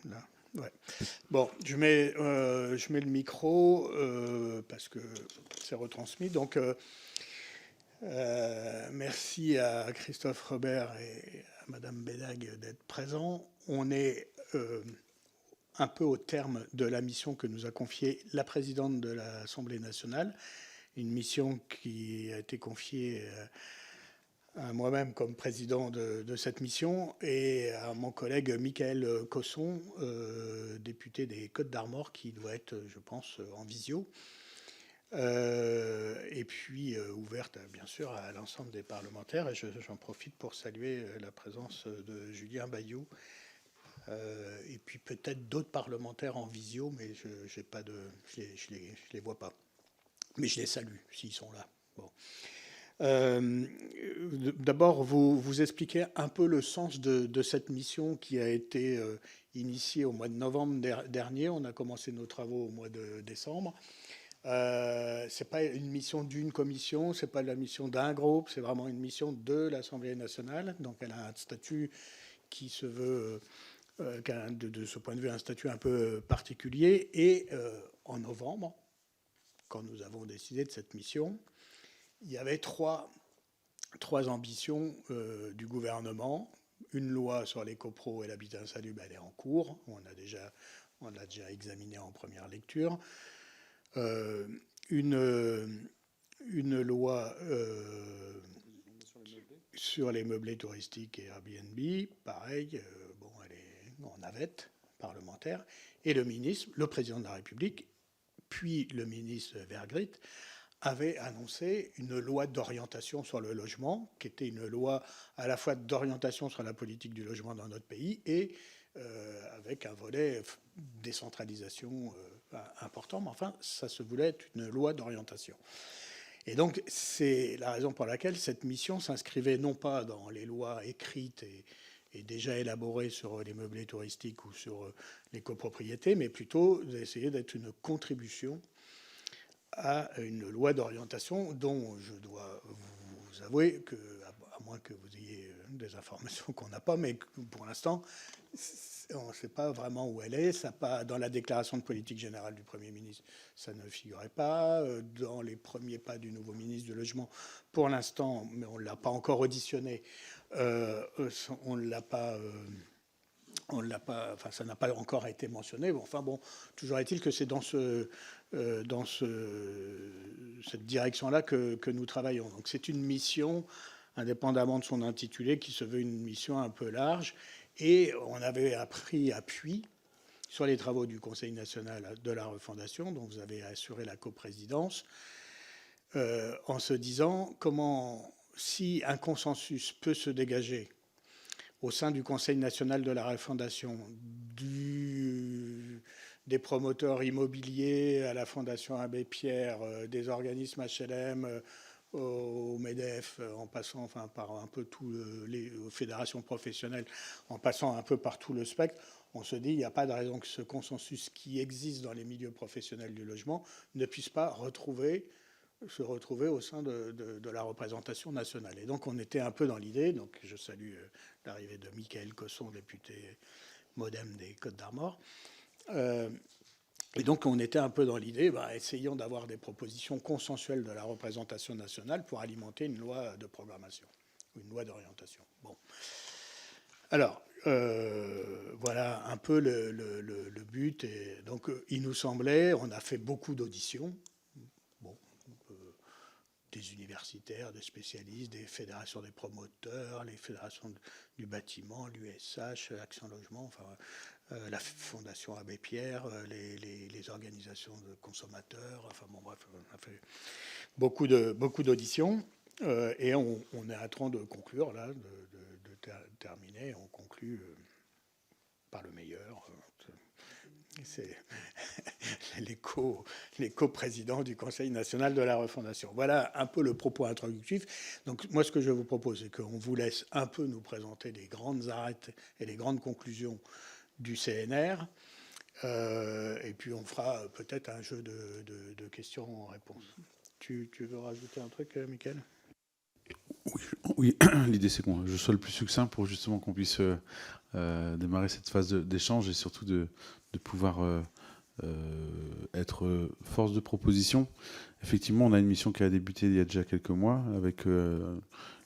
là. Ouais. Bon, je mets le micro parce que c'est retransmis. Donc, merci à Christophe Robert et à Madame Bédag d'être présents. On est un peu au terme de la mission que nous a confiée la présidente de l'Assemblée nationale, une mission qui a été confiée à moi-même comme président de cette mission et à mon collègue Michael Cosson, député des Côtes-d'Armor, qui doit être, je pense, en visio. Et puis ouverte, bien sûr, à l'ensemble des parlementaires. Et j'en profite pour saluer la présence de Julien Bayou, et puis peut-être d'autres parlementaires en visio, mais je les vois pas. Mais je les salue s'ils sont là. Bon. D'abord, vous expliquez un peu le sens de cette mission qui a été initiée au mois de novembre dernier. On a commencé nos travaux au mois de décembre. C'est pas une mission d'une commission, c'est pas la mission d'un groupe, c'est vraiment une mission de l'Assemblée nationale. Donc elle a un statut qui se veut, de ce point de vue, un statut un peu particulier. Et en novembre, quand nous avons décidé de cette mission, il y avait trois ambitions du gouvernement. Une loi sur les copros et l'habitat insalubre, elle est en cours. On l'a déjà examinée en première lecture. Une loi sur les meublés touristiques et Airbnb, pareil, bon, elle est en navette parlementaire. Et le président de la République, puis le ministre Vergrit, avait annoncé une loi d'orientation sur le logement, qui était une loi à la fois d'orientation sur la politique du logement dans notre pays et avec un volet décentralisation important, mais enfin, ça se voulait être une loi d'orientation. Et donc, c'est la raison pour laquelle cette mission s'inscrivait non pas dans les lois écrites et déjà élaborées sur les meublés touristiques ou sur les copropriétés, mais plutôt d'essayer d'être une contribution à une loi d'orientation dont je dois vous avouer que, à moins que vous ayez des informations qu'on n'a pas, mais pour l'instant, on ne sait pas vraiment où elle est. Ça pas, dans la déclaration de politique générale du Premier ministre, ça ne figurait pas. Dans les premiers pas du nouveau ministre du Logement, pour l'instant, mais on ne l'a pas encore auditionné, on ne l'a pas... enfin, ça n'a pas encore été mentionné. Bon, enfin bon, toujours est-il que c'est dans cette direction-là que nous travaillons. Donc c'est une mission, indépendamment de son intitulé, qui se veut une mission un peu large. Et on avait pris appui sur les travaux du Conseil national de la refondation, dont vous avez assuré la coprésidence, en se disant si un consensus peut se dégager au sein du Conseil national de la refondation, des promoteurs immobiliers à la Fondation Abbé Pierre, des organismes HLM, au MEDEF, en passant par un peu les fédérations professionnelles, en passant un peu par tout le spectre, on se dit il n'y a pas de raison que ce consensus qui existe dans les milieux professionnels du logement ne puisse pas se retrouver au sein de la représentation nationale. Et donc on était un peu dans l'idée, donc je salue l'arrivée de Michael Cosson, député MoDem des Côtes-d'Armor. Et donc on était un peu dans l'idée, essayons d'avoir des propositions consensuelles de la représentation nationale pour alimenter une loi de programmation, une loi d'orientation. Bon. Alors, voilà un peu le but. Et donc il nous semblait, on a fait beaucoup d'auditions, des universitaires, des spécialistes, des fédérations des promoteurs, les fédérations du bâtiment, l'USH, Action Logement, enfin, la Fondation Abbé Pierre, les organisations de consommateurs, enfin bon bref, on a fait beaucoup d'auditions et on est en train de conclure là, de terminer, on conclut par le meilleur. C'est les co-présidents du Conseil national de la refondation. Voilà un peu le propos introductif. Donc moi, ce que je vous propose, c'est qu'on vous laisse un peu nous présenter les grandes arêtes et les grandes conclusions du CNR. Et puis on fera peut-être un jeu de questions-réponses. Tu veux rajouter un truc, Mickaël ? Oui, l'idée c'est que je sois le plus succinct pour justement qu'on puisse démarrer cette phase d'échange et surtout de pouvoir être force de proposition. Effectivement, on a une mission qui a débuté il y a déjà quelques mois avec une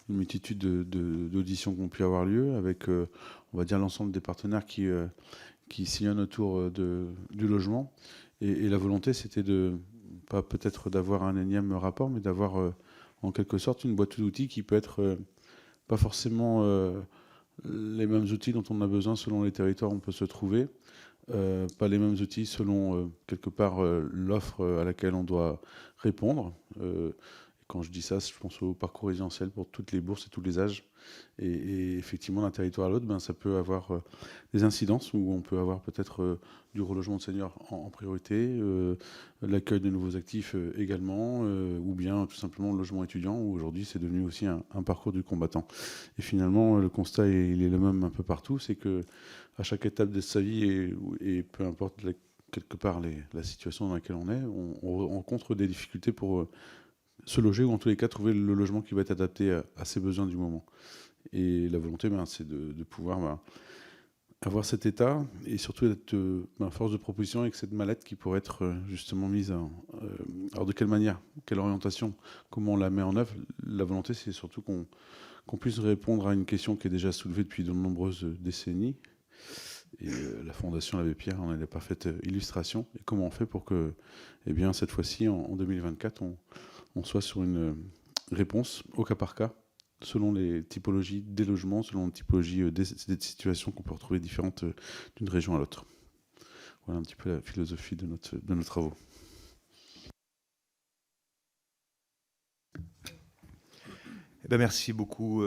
multitude d'auditions qui ont pu avoir lieu, avec, on va dire, l'ensemble des partenaires qui sillonnent autour du logement. Et la volonté, c'était pas peut-être d'avoir un énième rapport, mais d'avoir en quelque sorte une boîte d'outils qui peut être pas forcément les mêmes outils dont on a besoin selon les territoires où on peut se trouver, pas les mêmes outils selon quelque part l'offre à laquelle on doit répondre. Quand je dis ça, je pense au parcours résidentiel pour toutes les bourses et tous les âges. Et effectivement, d'un territoire à l'autre, ben, ça peut avoir des incidences où on peut avoir peut-être du relogement de seniors en priorité, l'accueil de nouveaux actifs également, ou bien tout simplement le logement étudiant, où aujourd'hui c'est devenu aussi un parcours du combattant. Et finalement, le constat il est le même un peu partout, c'est que à chaque étape de sa vie, et peu importe quelque part la situation dans laquelle on est, on rencontre des difficultés pour se loger, ou en tous les cas trouver le logement qui va être adapté à ses besoins du moment. Et la volonté, c'est de pouvoir avoir cet état et surtout d'être force de proposition avec cette mallette qui pourrait être justement mise alors de quelle manière, quelle orientation, comment on la met en œuvre. La volonté, c'est surtout qu'on puisse répondre à une question qui est déjà soulevée depuis de nombreuses décennies. Et la Fondation L'Abbé Pierre en est la parfaite illustration. Et comment on fait pour que, eh bien, cette fois-ci, en 2024, on soit sur une réponse au cas par cas, selon les typologies des logements, selon les typologies des situations qu'on peut retrouver différentes d'une région à l'autre. Voilà un petit peu la philosophie de nos travaux. Eh ben merci beaucoup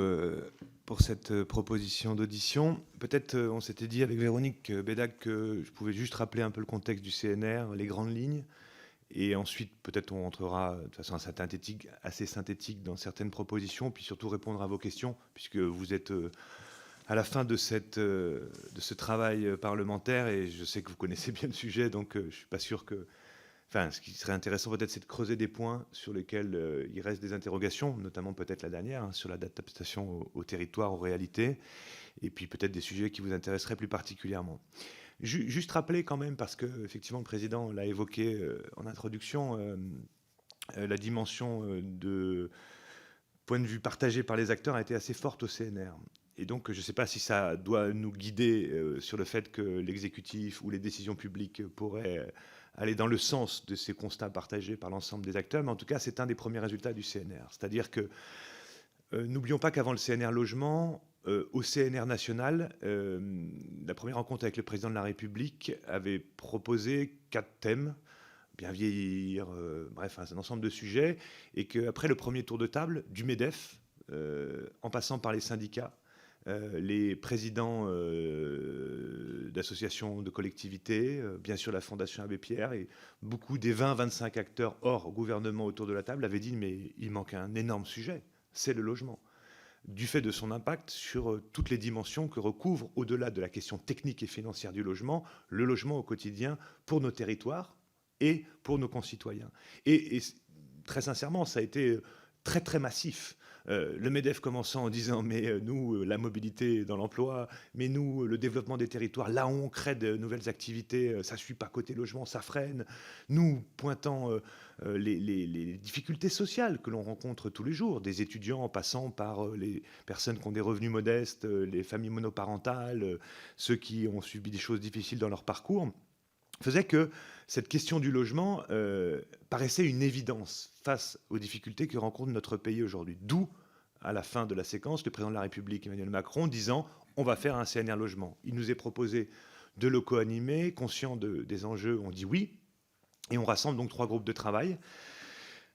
pour cette proposition d'audition. Peut-être on s'était dit avec Véronique Bédac que je pouvais juste rappeler un peu le contexte du CNR, les grandes lignes, et ensuite peut-être on rentrera de façon assez synthétique dans certaines propositions, puis surtout répondre à vos questions, puisque vous êtes à la fin de ce travail parlementaire, et je sais que vous connaissez bien le sujet, donc je ne suis pas sûr que... Enfin, ce qui serait intéressant peut-être, c'est de creuser des points sur lesquels il reste des interrogations, notamment peut-être la dernière, sur l'adaptation au territoire, aux réalités, et puis peut-être des sujets qui vous intéresseraient plus particulièrement. Juste rappeler quand même, parce que effectivement le président l'a évoqué en introduction, la dimension de point de vue partagé par les acteurs a été assez forte au CNR. Et donc, je ne sais pas si ça doit nous guider sur le fait que l'exécutif ou les décisions publiques pourraient aller dans le sens de ces constats partagés par l'ensemble des acteurs, mais en tout cas, c'est un des premiers résultats du CNR. C'est-à-dire que, n'oublions pas qu'avant le CNR Logement, au CNR national, la première rencontre avec le président de la République avait proposé 4 thèmes, bien vieillir, bref, un ensemble de sujets, et qu'après le premier tour de table du MEDEF, en passant par les syndicats, les présidents d'associations de collectivités, bien sûr la Fondation Abbé Pierre, et beaucoup des 20-25 acteurs hors gouvernement autour de la table avaient dit mais il manque un énorme sujet, c'est le logement, du fait de son impact sur toutes les dimensions que recouvre, au-delà de la question technique et financière du logement, le logement au quotidien pour nos territoires et pour nos concitoyens. Et très sincèrement, ça a été très très massif. Le MEDEF commençant en disant mais nous, la mobilité dans l'emploi, mais nous, le développement des territoires, là où on crée de nouvelles activités, ça ne suit pas côté logement, ça freine. Nous, pointant les difficultés sociales que l'on rencontre tous les jours, des étudiants en passant par les personnes qui ont des revenus modestes, les familles monoparentales, ceux qui ont subi des choses difficiles dans leur parcours, faisait que cette question du logement paraissait une évidence face aux difficultés que rencontre notre pays aujourd'hui. D'où, à la fin de la séquence, le président de la République, Emmanuel Macron, disant « on va faire un CNR logement ». Il nous est proposé de le co-animer, conscient des enjeux, on dit oui, et on rassemble donc 3 groupes de travail,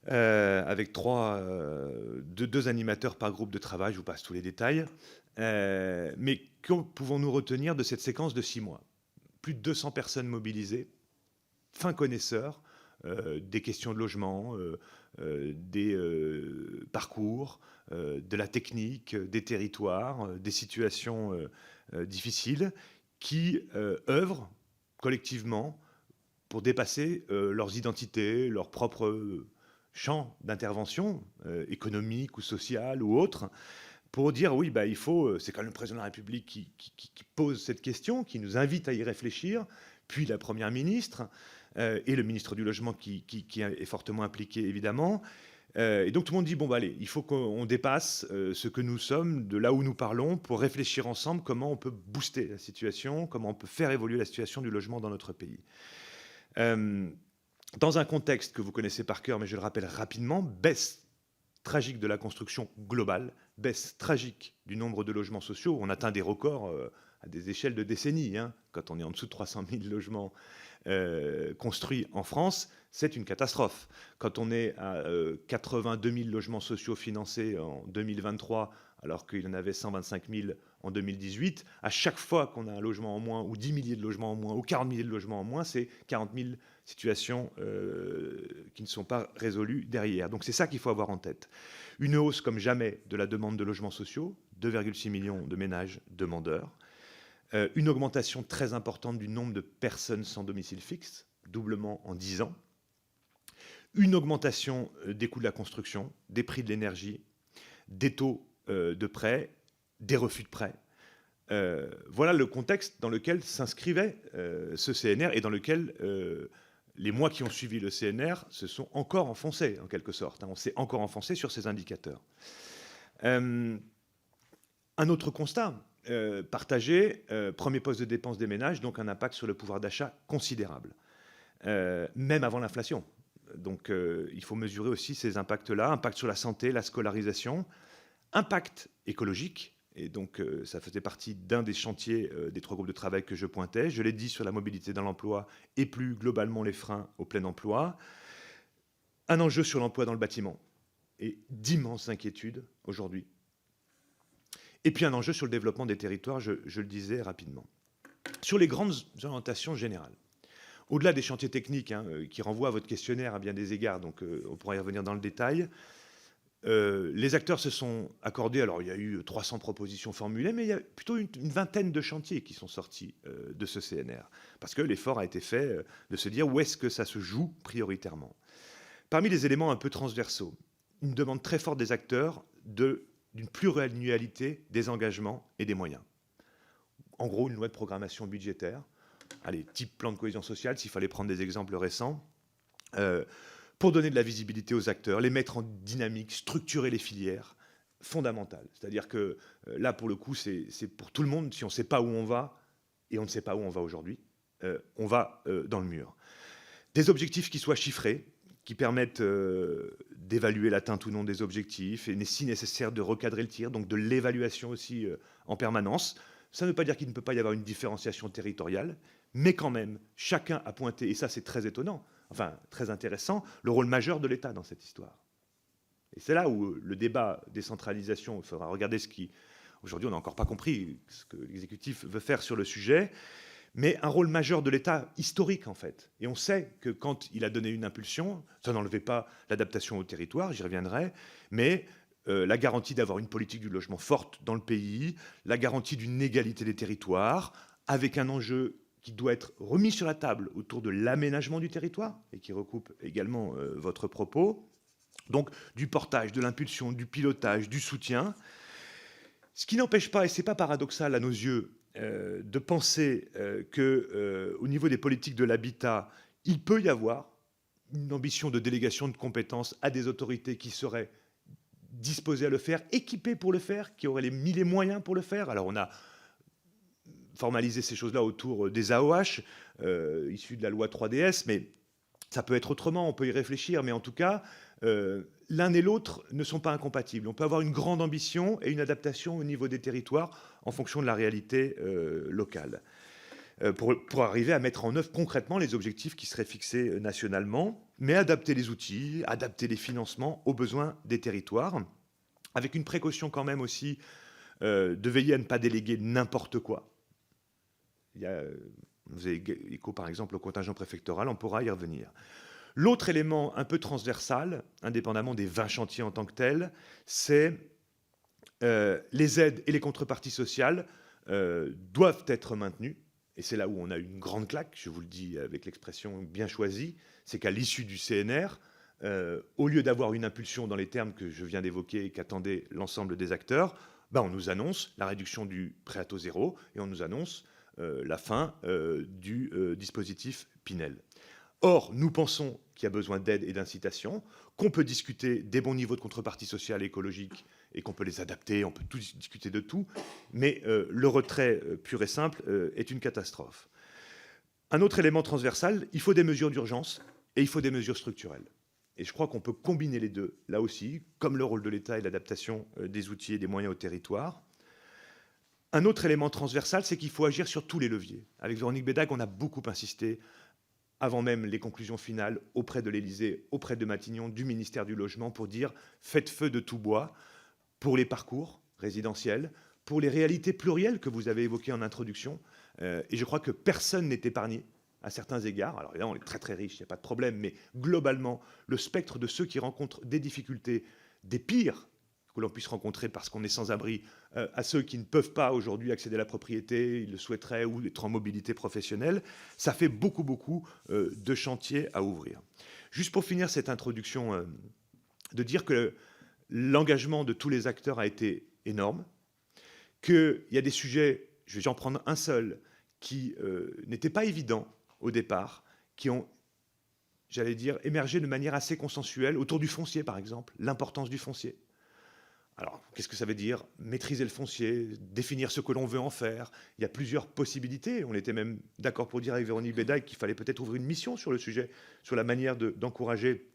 avec deux animateurs par groupe de travail, je vous passe tous les détails. Mais que pouvons-nous retenir de cette séquence de 6 mois ? Plus de 200 personnes mobilisées, fins connaisseurs des questions de logement, des parcours, de la technique, des territoires, des situations difficiles, qui œuvrent collectivement pour dépasser leurs identités, leur propre champ d'intervention, économique ou social ou autre, pour dire oui, il faut, c'est quand même le président de la République qui pose cette question, qui nous invite à y réfléchir, puis la Première ministre et le ministre du Logement qui est fortement impliqué, évidemment. Et donc tout le monde dit, allez, il faut qu'on dépasse ce que nous sommes, de là où nous parlons, pour réfléchir ensemble comment on peut booster la situation, comment on peut faire évoluer la situation du logement dans notre pays. Dans un contexte que vous connaissez par cœur, mais je le rappelle rapidement, baisse tragique de la construction globale, baisse tragique du nombre de logements sociaux. On atteint des records à des échelles de décennies. Quand on est en dessous de 300 000 logements construits en France, c'est une catastrophe. Quand on est à 82 000 logements sociaux financés en 2023, alors qu'il y en avait 125 000 en 2018, à chaque fois qu'on a un logement en moins, ou 10 milliers de logements en moins, ou 40 milliers de logements en moins, c'est 40 000 situations qui ne sont pas résolues derrière. Donc c'est ça qu'il faut avoir en tête. Une hausse comme jamais de la demande de logements sociaux, 2,6 millions de ménages demandeurs, une augmentation très importante du nombre de personnes sans domicile fixe, doublement en 10 ans, une augmentation des coûts de la construction, des prix de l'énergie, des taux de prêt, des refus de prêt. Voilà le contexte dans lequel s'inscrivait ce CNR et dans lequel les mois qui ont suivi le CNR se sont encore enfoncés, en quelque sorte. On s'est encore enfoncé sur ces indicateurs. Un autre constat partagé, premier poste de dépense des ménages, donc un impact sur le pouvoir d'achat considérable, même avant l'inflation. Donc il faut mesurer aussi ces impacts-là, impact sur la santé, la scolarisation, impact écologique. Et donc, ça faisait partie d'un des chantiers des 3 groupes de travail que je pointais. Je l'ai dit sur la mobilité dans l'emploi et plus globalement les freins au plein emploi. Un enjeu sur l'emploi dans le bâtiment et d'immenses inquiétudes aujourd'hui. Et puis un enjeu sur le développement des territoires, je le disais rapidement. Sur les grandes orientations générales, au-delà des chantiers techniques qui renvoient à votre questionnaire à bien des égards, donc on pourra y revenir dans le détail, les acteurs se sont accordés, alors il y a eu 300 propositions formulées, mais il y a plutôt une vingtaine de chantiers qui sont sortis de ce CNR, parce que l'effort a été fait de se dire où est-ce que ça se joue prioritairement. Parmi les éléments un peu transversaux, une demande très forte des acteurs d'une pluriannualité des engagements et des moyens. En gros, une loi de programmation budgétaire, allez, type plan de cohésion sociale, s'il fallait prendre des exemples récents, pour donner de la visibilité aux acteurs, les mettre en dynamique, structurer les filières, fondamentales. C'est-à-dire que là, pour le coup, c'est pour tout le monde. Si on ne sait pas où on va, et on ne sait pas où on va aujourd'hui, on va dans le mur. Des objectifs qui soient chiffrés, qui permettent d'évaluer l'atteinte ou non des objectifs, et si nécessaire de recadrer le tir, donc de l'évaluation aussi en permanence. Ça ne veut pas dire qu'il ne peut pas y avoir une différenciation territoriale, mais quand même, chacun a pointé, et ça c'est très étonnant, enfin très intéressant, le rôle majeur de l'État dans cette histoire. Et c'est là où le débat décentralisation, il faudra regarder ce qui... Aujourd'hui, on n'a encore pas compris ce que l'exécutif veut faire sur le sujet, mais un rôle majeur de l'État historique, en fait. Et on sait que quand il a donné une impulsion, ça n'enlevait pas l'adaptation au territoire, j'y reviendrai, mais la garantie d'avoir une politique du logement forte dans le pays, la garantie d'une égalité des territoires, avec un enjeu qui doit être remis sur la table autour de l'aménagement du territoire, et qui recoupe également votre propos, donc du portage, de l'impulsion, du pilotage, du soutien, ce qui n'empêche pas, et ce n'est pas paradoxal à nos yeux, de penser qu'au niveau des politiques de l'habitat, il peut y avoir une ambition de délégation de compétences à des autorités qui seraient disposées à le faire, équipées pour le faire, qui auraient mis les moyens pour le faire. Alors on a formalisé ces choses-là autour des AOH, issus de la loi 3DS, mais ça peut être autrement, on peut y réfléchir, mais en tout cas, l'un et l'autre ne sont pas incompatibles. On peut avoir une grande ambition et une adaptation au niveau des territoires en fonction de la réalité locale, pour arriver à mettre en œuvre concrètement les objectifs qui seraient fixés nationalement, mais adapter les outils, adapter les financements aux besoins des territoires, avec une précaution quand même aussi de veiller à ne pas déléguer n'importe quoi. Vous avez écho par exemple au contingent préfectoral, on pourra y revenir. L'autre élément un peu transversal, indépendamment des 20 chantiers en tant que tels, c'est les aides et les contreparties sociales doivent être maintenues. Et c'est là où on a une grande claque, je vous le dis avec l'expression bien choisie, c'est qu'à l'issue du CNR, au lieu d'avoir une impulsion dans les termes que je viens d'évoquer et qu'attendaient l'ensemble des acteurs, on nous annonce la réduction du prêt à taux zéro et on nous annonce la fin du dispositif Pinel. Or, nous pensons qu'il y a besoin d'aide et d'incitation, qu'on peut discuter des bons niveaux de contrepartie sociale et écologique et qu'on peut les adapter, on peut tout discuter de tout, mais le retrait pur et simple est une catastrophe. Un autre élément transversal, il faut des mesures d'urgence et il faut des mesures structurelles. Et je crois qu'on peut combiner les deux, là aussi, comme le rôle de l'État et l'adaptation des outils et des moyens au territoire. Un autre élément transversal, c'est qu'il faut agir sur tous les leviers. Avec Véronique Bédague, on a beaucoup insisté avant même les conclusions finales, auprès de l'Élysée, auprès de Matignon, du ministère du Logement, pour dire faites feu de tout bois pour les parcours résidentiels, pour les réalités plurielles que vous avez évoquées en introduction. Et je crois que personne n'est épargné à certains égards. Alors là, on est très très riche, il n'y a pas de problème, mais globalement, le spectre de ceux qui rencontrent des difficultés, des pires que l'on puisse rencontrer parce qu'on est sans abri, à ceux qui ne peuvent pas aujourd'hui accéder à la propriété, ils le souhaiteraient, ou être en mobilité professionnelle, ça fait beaucoup de chantiers à ouvrir. Juste pour finir cette introduction, de dire que l'engagement de tous les acteurs a été énorme, qu'il y a des sujets, je vais en prendre un seul, qui n'étaient pas évidents au départ, qui ont, j'allais dire, émergé de manière assez consensuelle, autour du foncier par exemple, l'importance du foncier. Alors, qu'est-ce que ça veut dire? Maîtriser le foncier, définir ce que l'on veut en faire. Il y a plusieurs possibilités. On était même d'accord pour dire avec Véronique Bédague qu'il fallait peut-être ouvrir une mission sur le sujet, sur la manière d'encourager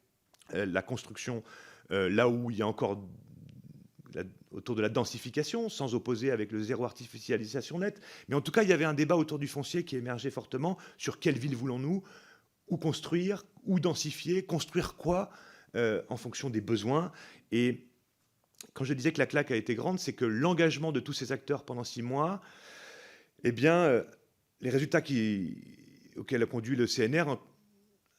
la construction là où il y a encore autour de la densification, sans opposer avec le zéro artificialisation nette. Mais en tout cas, il y avait un débat autour du foncier qui émergeait fortement sur quelle ville voulons-nous, où construire, où densifier, construire quoi en fonction des besoins. Et quand je disais que la claque a été grande, c'est que l'engagement de tous ces acteurs pendant 6 mois, eh bien, les résultats auxquels a conduit le CNR ont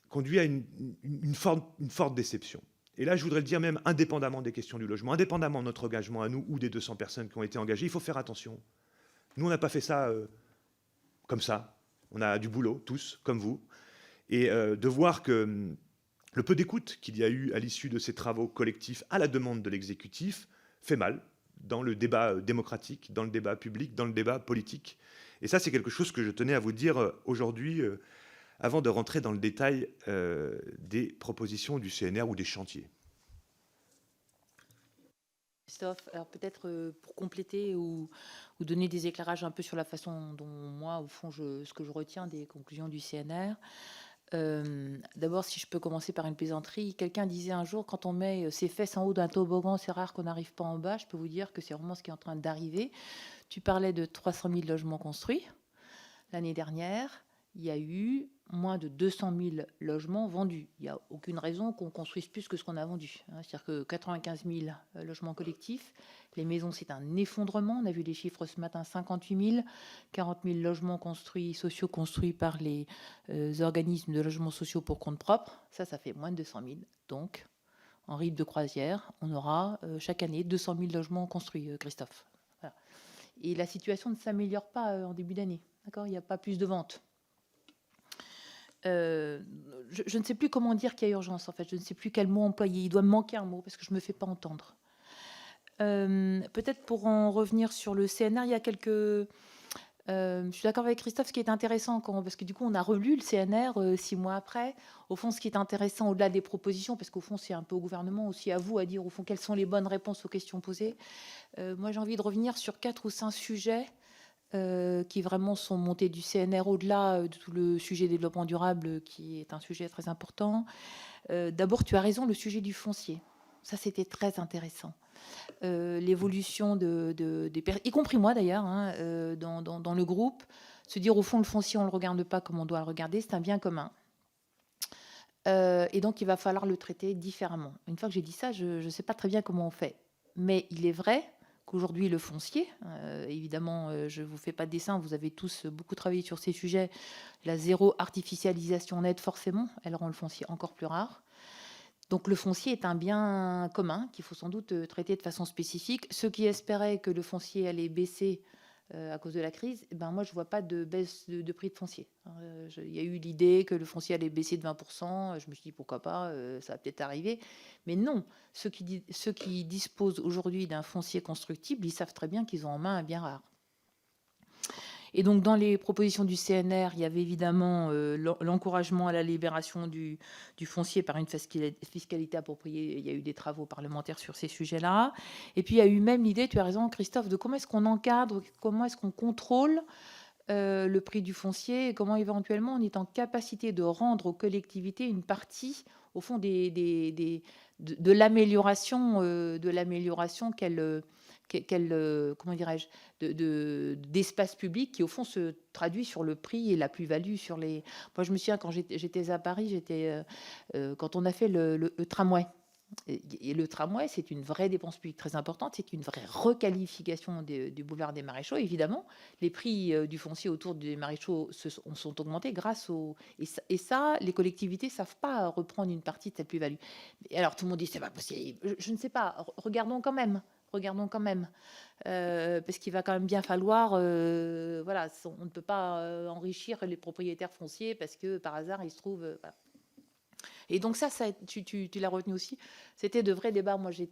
conduit à une forte déception. Et là, je voudrais le dire même indépendamment des questions du logement, indépendamment de notre engagement à nous ou des 200 personnes qui ont été engagées, il faut faire attention. Nous, on n'a pas fait ça comme ça. On a du boulot, tous, comme vous. Et de voir que le peu d'écoute qu'il y a eu à l'issue de ces travaux collectifs à la demande de l'exécutif fait mal dans le débat démocratique, dans le débat public, dans le débat politique. Et ça, c'est quelque chose que je tenais à vous dire aujourd'hui, avant de rentrer dans le détail des propositions du CNR ou des chantiers. Christophe, alors peut-être pour compléter ou donner des éclairages un peu sur la façon dont moi, au fond, ce que je retiens des conclusions du CNR. D'abord, si je peux commencer par une plaisanterie, quelqu'un disait un jour, quand on met ses fesses en haut d'un toboggan, c'est rare qu'on n'arrive pas en bas. Je peux vous dire que c'est vraiment ce qui est en train d'arriver. Tu parlais de 300 000 logements construits. L'année dernière, il y a eu moins de 200 000 logements vendus. Il n'y a aucune raison qu'on construise plus que ce qu'on a vendu. C'est-à-dire que 95 000 logements collectifs. Les maisons, c'est un effondrement. On a vu les chiffres ce matin, 58 000, 40 000 logements sociaux construits par les organismes de logements sociaux pour compte propre. Ça fait moins de 200 000. Donc, en rythme de croisière, on aura chaque année 200 000 logements construits, Christophe. Voilà. Et la situation ne s'améliore pas en début d'année. D'accord ? Il n'y a pas plus de ventes. Je ne sais plus comment dire qu'il y a urgence, en fait. Je ne sais plus quel mot employer. Il doit me manquer un mot parce que je ne me fais pas entendre. Peut-être pour en revenir sur le CNR, il y a quelques... je suis d'accord avec Christophe, ce qui est intéressant, parce que du coup, on a relu le CNR 6 mois après. Au fond, ce qui est intéressant, au-delà des propositions, parce qu'au fond, c'est un peu au gouvernement, aussi à vous, à dire, au fond, quelles sont les bonnes réponses aux questions posées. Moi, j'ai envie de revenir sur 4 ou 5 sujets qui vraiment sont montés du CNR au-delà de tout le sujet développement durable, qui est un sujet très important. D'abord, tu as raison, le sujet du foncier. Ça, c'était très intéressant. L'évolution y compris moi d'ailleurs, dans le groupe, se dire au fond, le foncier, on ne le regarde pas comme on doit le regarder, c'est un bien commun. Et donc, il va falloir le traiter différemment. Une fois que j'ai dit ça, je ne sais pas très bien comment on fait. Mais il est vrai qu'aujourd'hui, le foncier, évidemment, je ne vous fais pas de dessin, vous avez tous beaucoup travaillé sur ces sujets. La zéro artificialisation nette, forcément, elle rend le foncier encore plus rare. Donc le foncier est un bien commun qu'il faut sans doute traiter de façon spécifique. Ceux qui espéraient que le foncier allait baisser à cause de la crise, moi, je ne vois pas de baisse de prix de foncier. Il y a eu l'idée que le foncier allait baisser de 20%. Je me suis dit, pourquoi pas, ça va peut-être arriver. Mais non, ceux qui disposent aujourd'hui d'un foncier constructible, ils savent très bien qu'ils ont en main un bien rare. Et donc, dans les propositions du CNR, il y avait évidemment l'encouragement à la libération du foncier par une fiscalité appropriée. Il y a eu des travaux parlementaires sur ces sujets-là. Et puis, il y a eu même l'idée, tu as raison, Christophe, de comment est-ce qu'on encadre, comment est-ce qu'on contrôle le prix du foncier et comment éventuellement on est en capacité de rendre aux collectivités une partie, au fond, de l'amélioration comment dirais-je, d'espace public qui, au fond, se traduit sur le prix et la plus-value sur les... Moi, je me souviens, quand j'étais à Paris, quand on a fait le tramway. Et le tramway, c'est une vraie dépense publique très importante, c'est une vraie requalification du boulevard des Maréchaux. Évidemment, les prix du foncier autour des Maréchaux sont augmentés grâce au... Et ça, les collectivités ne savent pas reprendre une partie de cette plus-value. Et alors, tout le monde dit, c'est pas possible. Je ne sais pas, regardons quand même. Parce qu'il va quand même bien falloir, on ne peut pas enrichir les propriétaires fonciers parce que par hasard il se trouve. Voilà. Et donc ça tu l'as retenu aussi. C'était de vrais débats. Moi, je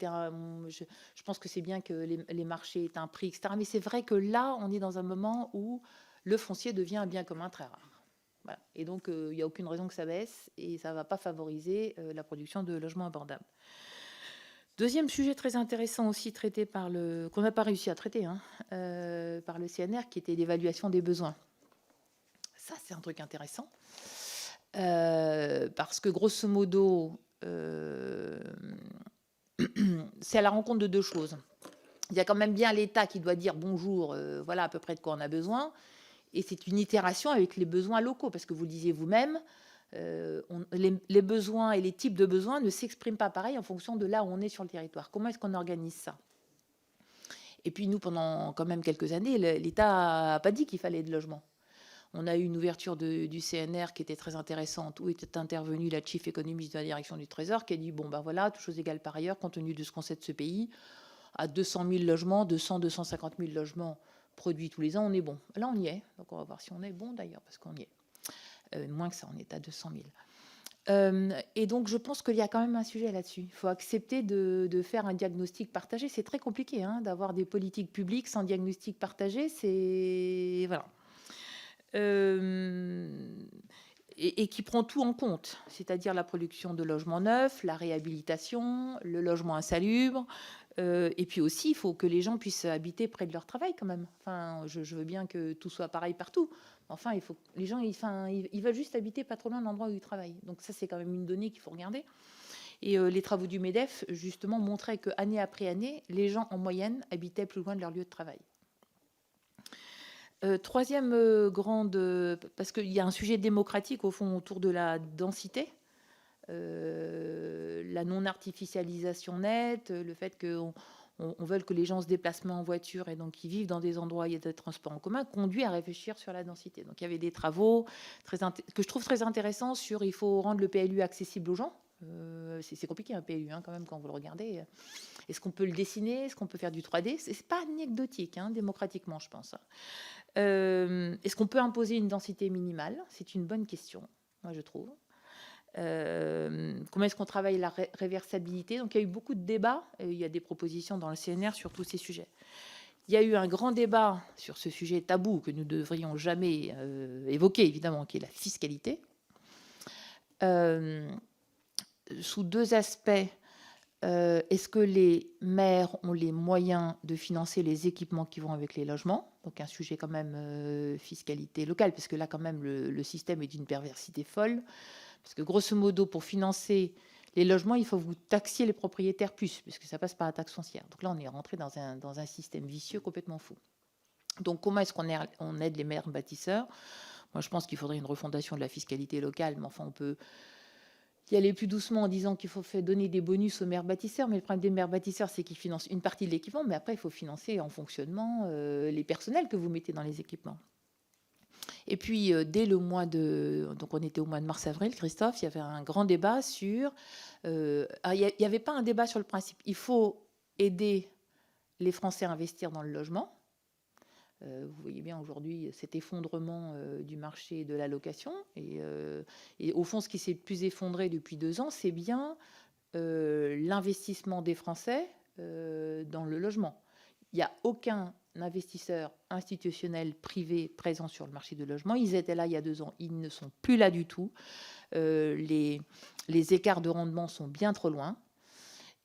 pense que c'est bien que les marchés aient un prix, etc. Mais c'est vrai que là, on est dans un moment où le foncier devient un bien commun très rare. Voilà. Et donc, il n'y a aucune raison que ça baisse et ça ne va pas favoriser la production de logements abordables. Deuxième sujet très intéressant aussi traité qu'on n'a pas réussi à traiter par le CNR, qui était l'évaluation des besoins. Ça, c'est un truc intéressant parce que grosso modo, c'est à la rencontre de deux choses. Il y a quand même bien l'État qui doit dire bonjour, voilà à peu près de quoi on a besoin, et c'est une itération avec les besoins locaux, parce que vous le disiez vous-même. Les besoins et les types de besoins ne s'expriment pas pareil en fonction de là où on est sur le territoire. Comment est-ce qu'on organise ça? Et puis nous, pendant quand même quelques années, l'État n'a pas dit qu'il fallait de logements. On a eu une ouverture du CNR qui était très intéressante, où était intervenue la chief économiste de la direction du Trésor, qui a dit, bon ben voilà, toutes choses égales par ailleurs, compte tenu de ce qu'on sait de ce pays, à 200 000 logements, 250 000 logements produits tous les ans, on est bon. Là, on y est. Donc on va voir si on est bon d'ailleurs, parce qu'on y est. Moins que ça, on est à 200 000. Et donc, je pense qu'il y a quand même un sujet là-dessus. Il faut accepter de faire un diagnostic partagé. C'est très compliqué d'avoir des politiques publiques sans diagnostic partagé. C'est... Voilà. Et qui prend tout en compte, c'est-à-dire la production de logements neufs, la réhabilitation, le logement insalubre. Et puis aussi, il faut que les gens puissent habiter près de leur travail quand même. Enfin, je veux bien que tout soit pareil partout. Enfin, il faut que les gens, ils veulent juste habiter pas trop loin de l'endroit où ils travaillent. Donc ça, c'est quand même une donnée qu'il faut regarder. Et les travaux du MEDEF, justement, montraient qu'année après année, les gens, en moyenne, habitaient plus loin de leur lieu de travail. Troisième grande... parce qu'il y a un sujet démocratique, au fond, autour de la densité. La non-artificialisation nette, le fait qu'on veut que les gens se déplacent en voiture et donc qu'ils vivent dans des endroits où il y a des transports en commun, conduit à réfléchir sur la densité. Donc il y avait des travaux que je trouve très intéressants sur il faut rendre le PLU accessible aux gens. C'est compliqué un PLU quand même quand vous le regardez. Est-ce qu'on peut le dessiner? Est-ce qu'on peut faire du 3D? C'est pas anecdotique, démocratiquement, je pense. Est-ce qu'on peut imposer une densité minimale? C'est une bonne question, moi je trouve. Comment est-ce qu'on travaille la réversibilité? Donc il y a eu beaucoup de débats, il y a des propositions dans le CNR sur tous ces sujets. Il y a eu un grand débat sur ce sujet tabou que nous ne devrions jamais évoquer, évidemment, qui est la fiscalité. Sous deux aspects, est-ce que les maires ont les moyens de financer les équipements qui vont avec les logements? Donc un sujet quand même fiscalité locale, parce que là quand même le système est d'une perversité folle. Parce que grosso modo, pour financer les logements, il faut que vous taxiez les propriétaires plus, puisque ça passe par la taxe foncière. Donc là, on est rentré dans un système vicieux complètement fou. Donc comment est-ce qu'on aide les maires bâtisseurs? Moi, je pense qu'il faudrait une refondation de la fiscalité locale, mais enfin, on peut y aller plus doucement en disant qu'il faut donner des bonus aux maires bâtisseurs. Mais le problème des maires bâtisseurs, c'est qu'ils financent une partie de l'équipement, mais après, il faut financer en fonctionnement les personnels que vous mettez dans les équipements. Et puis, dès le mois de... Donc, on était au mois de mars-avril, Christophe, il y avait un grand débat sur... il n'y avait pas un débat sur le principe. Il faut aider les Français à investir dans le logement. Vous voyez bien aujourd'hui cet effondrement du marché de la location. Et au fond, ce qui s'est le plus effondré depuis 2 ans, c'est bien l'investissement des Français dans le logement. Il n'y a aucun investisseur institutionnel privé présent sur le marché du logement. Ils étaient là il y a 2 ans, ils ne sont plus là du tout. Les écarts de rendement sont bien trop loin.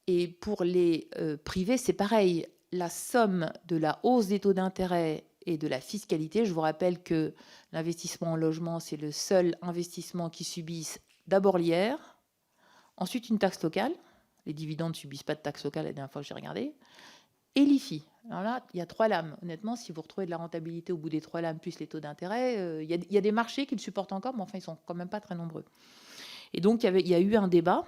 Et pour les privés, c'est pareil. La somme de la hausse des taux d'intérêt et de la fiscalité, je vous rappelle que l'investissement en logement, c'est le seul investissement qui subisse d'abord l'IR, ensuite une taxe locale. Les dividendes ne subissent pas de taxe locale la dernière fois que j'ai regardé. Et l'IFI. Alors là, il y a 3 lames. Honnêtement, si vous retrouvez de la rentabilité au bout des 3 lames plus les taux d'intérêt, il y a des marchés qui le supportent encore, mais enfin, ils sont quand même pas très nombreux. Et donc, il y a eu un débat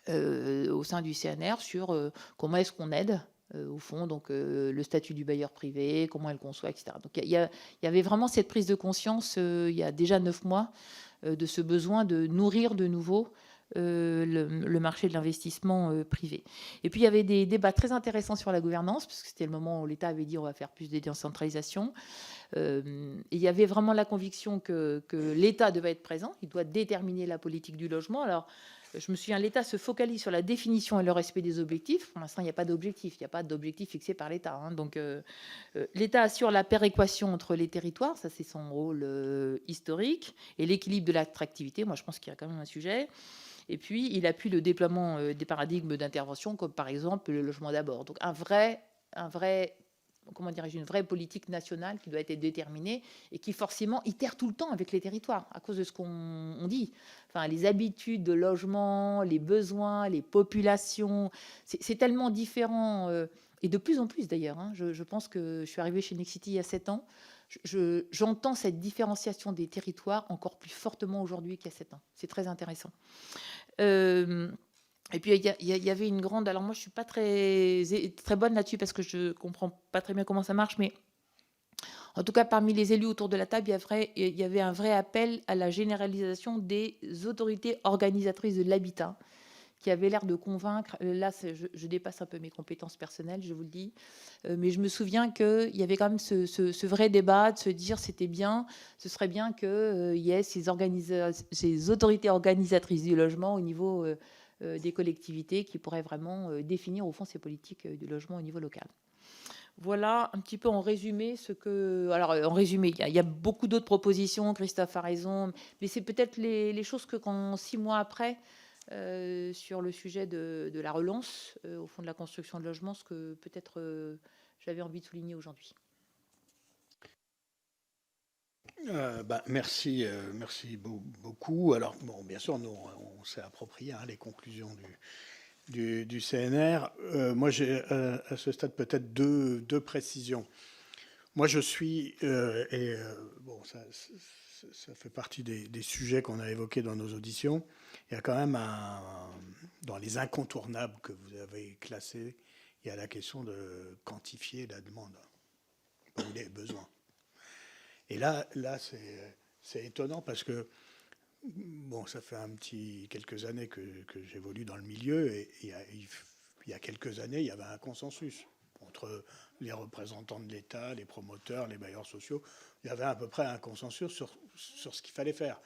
au sein du CNR sur comment est-ce qu'on aide, au fond, donc le statut du bailleur privé, comment elle conçoit, etc. Donc, il y avait vraiment cette prise de conscience, il y a déjà 9 mois, de ce besoin de nourrir de nouveau le marché de l'investissement privé. Et puis il y avait des débats très intéressants sur la gouvernance, parce que c'était le moment où l'État avait dit on va faire plus de décentralisation. Et il y avait vraiment la conviction que l'État devait être présent, il doit déterminer la politique du logement. Alors je me souviens, l'État se focalise sur la définition et le respect des objectifs. Pour l'instant, il n'y a pas d'objectif. Il n'y a pas d'objectif fixé par l'État. Hein. Donc, l'État assure la péréquation entre les territoires. Ça, c'est son rôle historique. Et l'équilibre de l'attractivité. Moi, je pense qu'il y a quand même un sujet. Et puis, il appuie le déploiement des paradigmes d'intervention, comme par exemple le logement d'abord. Donc, comment dirais-je, une vraie politique nationale qui doit être déterminée et qui forcément itère tout le temps avec les territoires à cause de ce qu'on dit. Enfin, les habitudes de logement, les besoins, les populations, c'est tellement différent et de plus en plus d'ailleurs. Hein. Je pense que je suis arrivée chez Nexity il y a 7 ans. J'entends cette différenciation des territoires encore plus fortement aujourd'hui qu'il y a 7 ans. C'est très intéressant. Et puis, il y avait une grande... Alors, moi, je ne suis pas très bonne là-dessus parce que je ne comprends pas très bien comment ça marche, mais en tout cas, parmi les élus autour de la table, il y avait un vrai appel à la généralisation des autorités organisatrices de l'habitat qui avait l'air de convaincre. Là, je dépasse un peu mes compétences personnelles, je vous le dis. Mais je me souviens qu'il y avait quand même ce vrai débat de se dire ce serait bien qu'il y ait ces autorités organisatrices du logement au niveau des collectivités qui pourraient vraiment définir au fond ces politiques du logement au niveau local. Voilà un petit peu en résumé ce que... Alors en résumé, il y a beaucoup d'autres propositions, Christophe a raison, mais c'est peut-être les choses que quand 6 mois après, sur le sujet de la relance, au fond de la construction de logements, ce que peut-être j'avais envie de souligner aujourd'hui. Merci beaucoup. Alors, bon, bien sûr, nous, on s'est approprié les conclusions du CNR. Moi, j'ai à ce stade peut-être deux précisions. Moi, je suis, bon, ça fait partie des sujets qu'on a évoqués dans nos auditions. Il y a quand même dans les incontournables que vous avez classés, il y a la question de quantifier la demande ou les besoins. Et là c'est étonnant parce que bon, ça fait quelques années que j'évolue dans le milieu et il y a quelques années, il y avait un consensus entre les représentants de l'État, les promoteurs, les bailleurs sociaux. Il y avait à peu près un consensus sur ce qu'il fallait faire,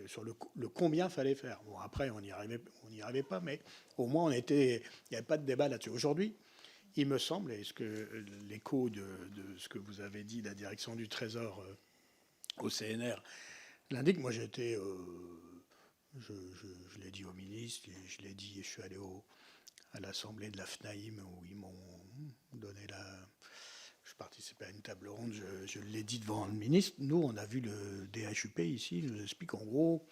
sur le combien il fallait faire. Bon, après, on n'y arrivait pas, mais au moins, il n'y avait pas de débat là-dessus. Aujourd'hui, il me semble, et l'écho de ce que vous avez dit, la direction du Trésor au CNR l'indique. Moi, j'étais, je l'ai dit au ministre, je l'ai dit, je suis allé à l'assemblée de la FNAIM où ils m'ont donné je participais à une table ronde, je l'ai dit devant le ministre. Nous, on a vu le DHUP ici, il nous explique en gros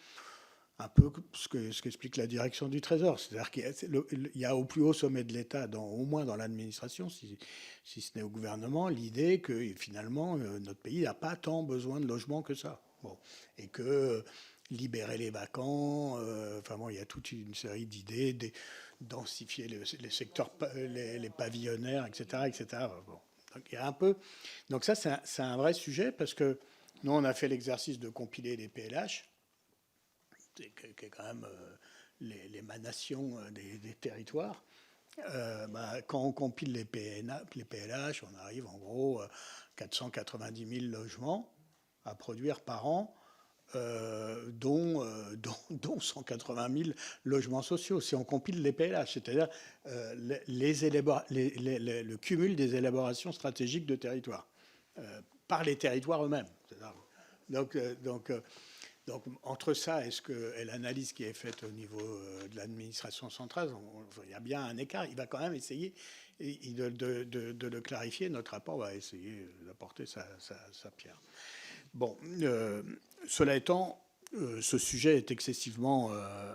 un peu ce qu'explique la direction du Trésor. C'est-à-dire qu'il y a au plus haut sommet de l'État, au moins dans l'administration, si ce n'est au gouvernement, l'idée que finalement, notre pays n'a pas tant besoin de logements que ça. Bon. Et que libérer les vacants, enfin bon, il y a toute une série d'idées, densifier les secteurs, les pavillonnaires, etc. etc. Bon. Donc, il y a un peu... Donc ça, c'est un vrai sujet parce que nous, on a fait l'exercice de compiler les PLH, qui est quand même l'émanation des territoires. Quand on compile les PLH, on arrive en gros à 490 000 logements à produire par an, dont 180 000 logements sociaux, si on compile les PLH, c'est-à-dire le cumul des élaborations stratégiques de territoire par les territoires eux-mêmes. Donc, entre ça et l'analyse qui est faite au niveau de l'administration centrale, il y a bien un écart. Il va quand même essayer de le clarifier. Notre rapport va essayer d'apporter sa pierre. Bon, cela étant, ce sujet est excessivement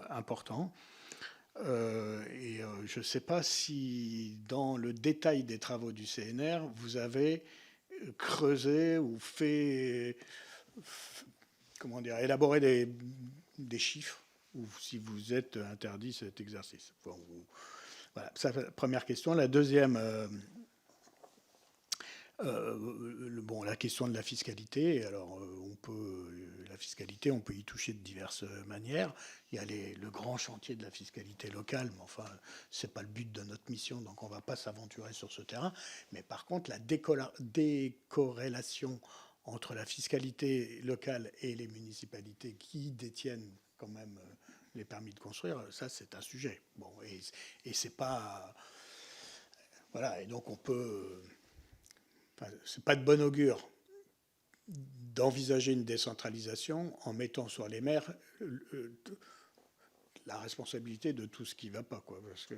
important. Et je ne sais pas si, dans le détail des travaux du CNR, vous avez creusé ou élaborer des chiffres, ou si vous êtes interdit cet exercice. Voilà, ça, première question. La deuxième, la question de la fiscalité. Alors, la fiscalité, on peut y toucher de diverses manières. Il y a le grand chantier de la fiscalité locale, mais enfin, c'est pas le but de notre mission, donc on ne va pas s'aventurer sur ce terrain. Mais par contre, la décorrélation entre la fiscalité locale et les municipalités qui détiennent quand même les permis de construire, ça c'est un sujet. Bon, et c'est pas... Voilà, et donc on peut... c'est pas de bon augure d'envisager une décentralisation en mettant sur les maires la responsabilité de tout ce qui ne va pas, quoi. Parce que,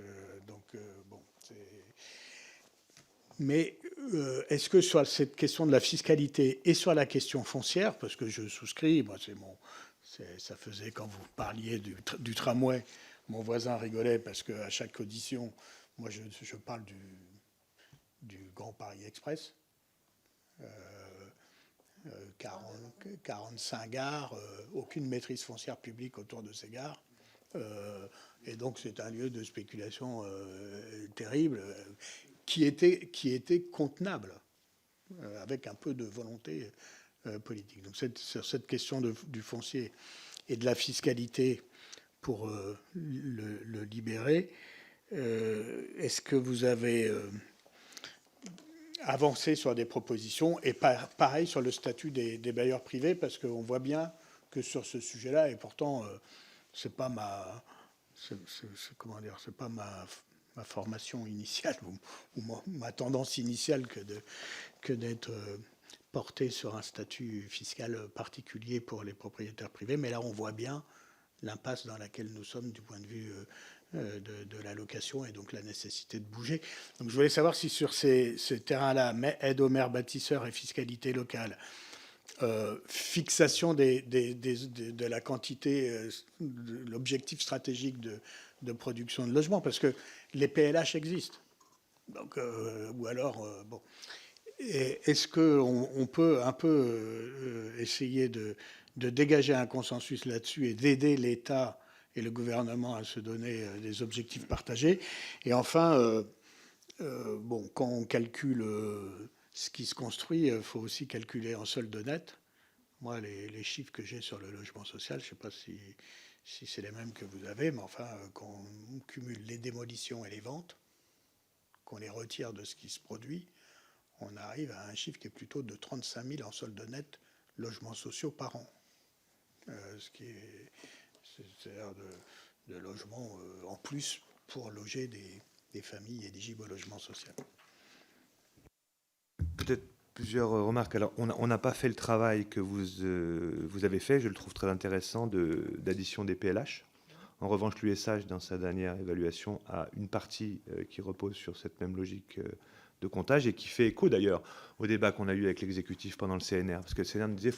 mais est-ce que sur cette question de la fiscalité et sur la question foncière, parce que je souscris, moi ça faisait quand vous parliez du tramway, mon voisin rigolait parce qu'à chaque audition, moi je parle du Grand Paris Express, 45 gares, aucune maîtrise foncière publique autour de ces gares. Et donc c'est un lieu de spéculation terrible qui était contenable avec un peu de volonté politique. Donc sur cette question du foncier et de la fiscalité pour le libérer, est-ce que vous avez avancé sur des propositions et pareil sur le statut des bailleurs privés, parce qu'on voit bien que sur ce sujet-là, et pourtant c'est pas ma formation initiale ou ma tendance initiale que d'être porté sur un statut fiscal particulier pour les propriétaires privés. Mais là, on voit bien l'impasse dans laquelle nous sommes du point de vue de la location et donc la nécessité de bouger. Donc je voulais savoir si sur ces terrains-là, aide aux maires bâtisseurs et fiscalité locale, fixation de la quantité, de l'objectif stratégique de production de logements, parce que les PLH existent. Donc, ou alors, bon. Est-ce qu'on peut un peu essayer de dégager un consensus là-dessus et d'aider l'État et le gouvernement à se donner des objectifs partagés? Et enfin, quand on calcule ce qui se construit, il faut aussi calculer en solde net. Moi, les chiffres que j'ai sur le logement social, je ne sais pas si c'est les mêmes que vous avez, mais enfin, quand on cumule les démolitions et les ventes, qu'on les retire de ce qui se produit, on arrive à un chiffre qui est plutôt de 35 000 en solde net logements sociaux par an. Ce qui est, c'est-à-dire de logements en plus pour loger des familles éligibles au logement social. Peut-être plusieurs remarques. Alors, on n'a pas fait le travail que vous avez fait, je le trouve très intéressant, d'addition des PLH. En revanche, l'USH, dans sa dernière évaluation, a une partie qui repose sur cette même logique de comptage et qui fait écho d'ailleurs au débat qu'on a eu avec l'exécutif pendant le CNR. Parce que le CNR nous disait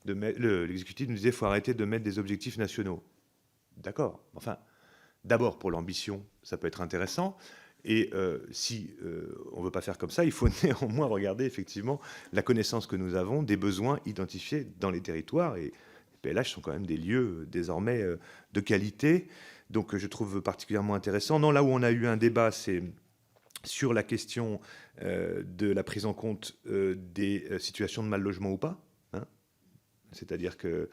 l'exécutif nous disait qu'il faut arrêter de mettre des objectifs nationaux. D'accord. Enfin, d'abord, pour l'ambition, ça peut être intéressant. Et si on ne veut pas faire comme ça, il faut néanmoins regarder effectivement la connaissance que nous avons des besoins identifiés dans les territoires. Et les PLH sont quand même des lieux désormais de qualité. Donc je trouve particulièrement intéressant. Non, là où on a eu un débat, c'est sur la question de la prise en compte des situations de mal logement ou pas. Hein. C'est-à-dire que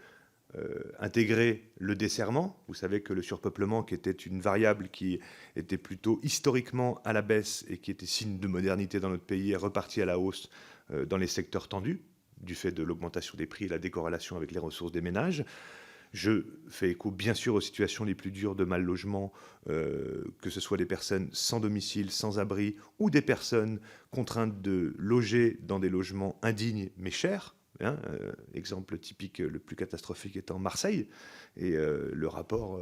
intégrer le desserrement. Vous savez que le surpeuplement, qui était une variable qui était plutôt historiquement à la baisse et qui était signe de modernité dans notre pays, est reparti à la hausse dans les secteurs tendus, du fait de l'augmentation des prix et la décorrélation avec les ressources des ménages. Je fais écho, bien sûr, aux situations les plus dures de mal logement, que ce soit des personnes sans domicile, sans abri, ou des personnes contraintes de loger dans des logements indignes mais chers. Exemple typique le plus catastrophique étant Marseille, et le rapport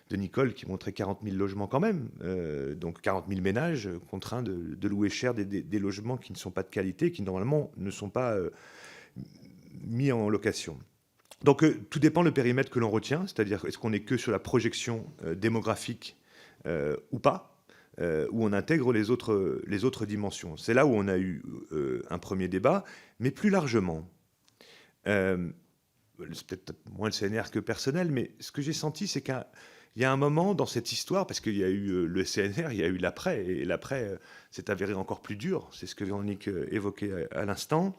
de Nicole qui montrait 40 000 logements quand même, donc 40 000 ménages contraints de louer cher des logements qui ne sont pas de qualité, qui normalement ne sont pas mis en location. Donc tout dépend le périmètre que l'on retient, c'est-à-dire est-ce qu'on est que sur la projection démographique ou pas, où on intègre les autres dimensions. C'est là où on a eu un premier débat, mais plus largement, c'est peut-être moins le CNR que personnel, mais ce que j'ai senti, c'est qu'il y a un moment dans cette histoire, parce qu'il y a eu le CNR, il y a eu l'après, et l'après s'est avéré encore plus dur, c'est ce que Véronique évoquait à l'instant.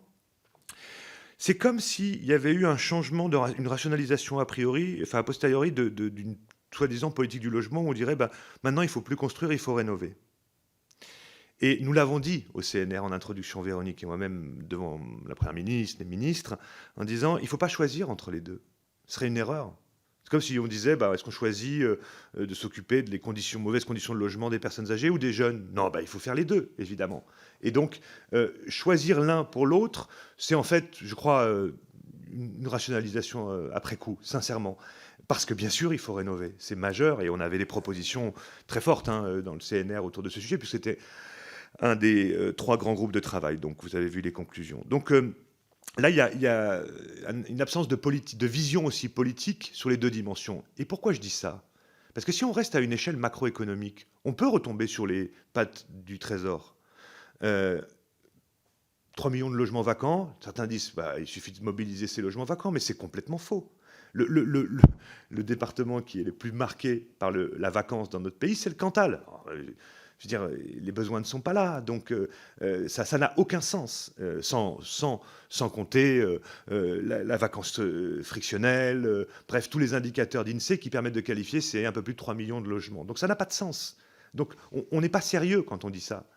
C'est comme s'il y avait eu un changement, une rationalisation a posteriori d'une soi-disant politique du logement, où on dirait maintenant il ne faut plus construire, il faut rénover. Et nous l'avons dit au CNR en introduction, Véronique et moi-même, devant la Première ministre, les ministres, en disant il ne faut pas choisir entre les deux. Ce serait une erreur. C'est comme si on disait est-ce qu'on choisit de s'occuper des mauvaises conditions de logement des personnes âgées ou des jeunes? Non, il faut faire les deux, évidemment. Et donc, choisir l'un pour l'autre, c'est en fait, je crois, une rationalisation après coup, sincèrement. Parce que bien sûr, il faut rénover. C'est majeur et on avait des propositions très fortes dans le CNR autour de ce sujet, puisque c'était un des 3 grands groupes de travail. Donc, vous avez vu les conclusions. Donc, là, il y a une absence de vision aussi politique sur les 2 dimensions. Et pourquoi je dis ça? Parce que si on reste à une échelle macroéconomique, on peut retomber sur les pattes du Trésor. 3 millions de logements vacants, certains disent il suffit de mobiliser ces logements vacants, mais c'est complètement faux. Le département qui est le plus marqué par la vacance dans notre pays, c'est le Cantal. Alors, je veux dire, les besoins ne sont pas là, donc ça n'a aucun sens, sans compter la vacance frictionnelle, bref, tous les indicateurs d'INSEE qui permettent de qualifier, c'est un peu plus de 3 millions de logements. Donc ça n'a pas de sens. Donc on n'est pas sérieux quand on dit ça.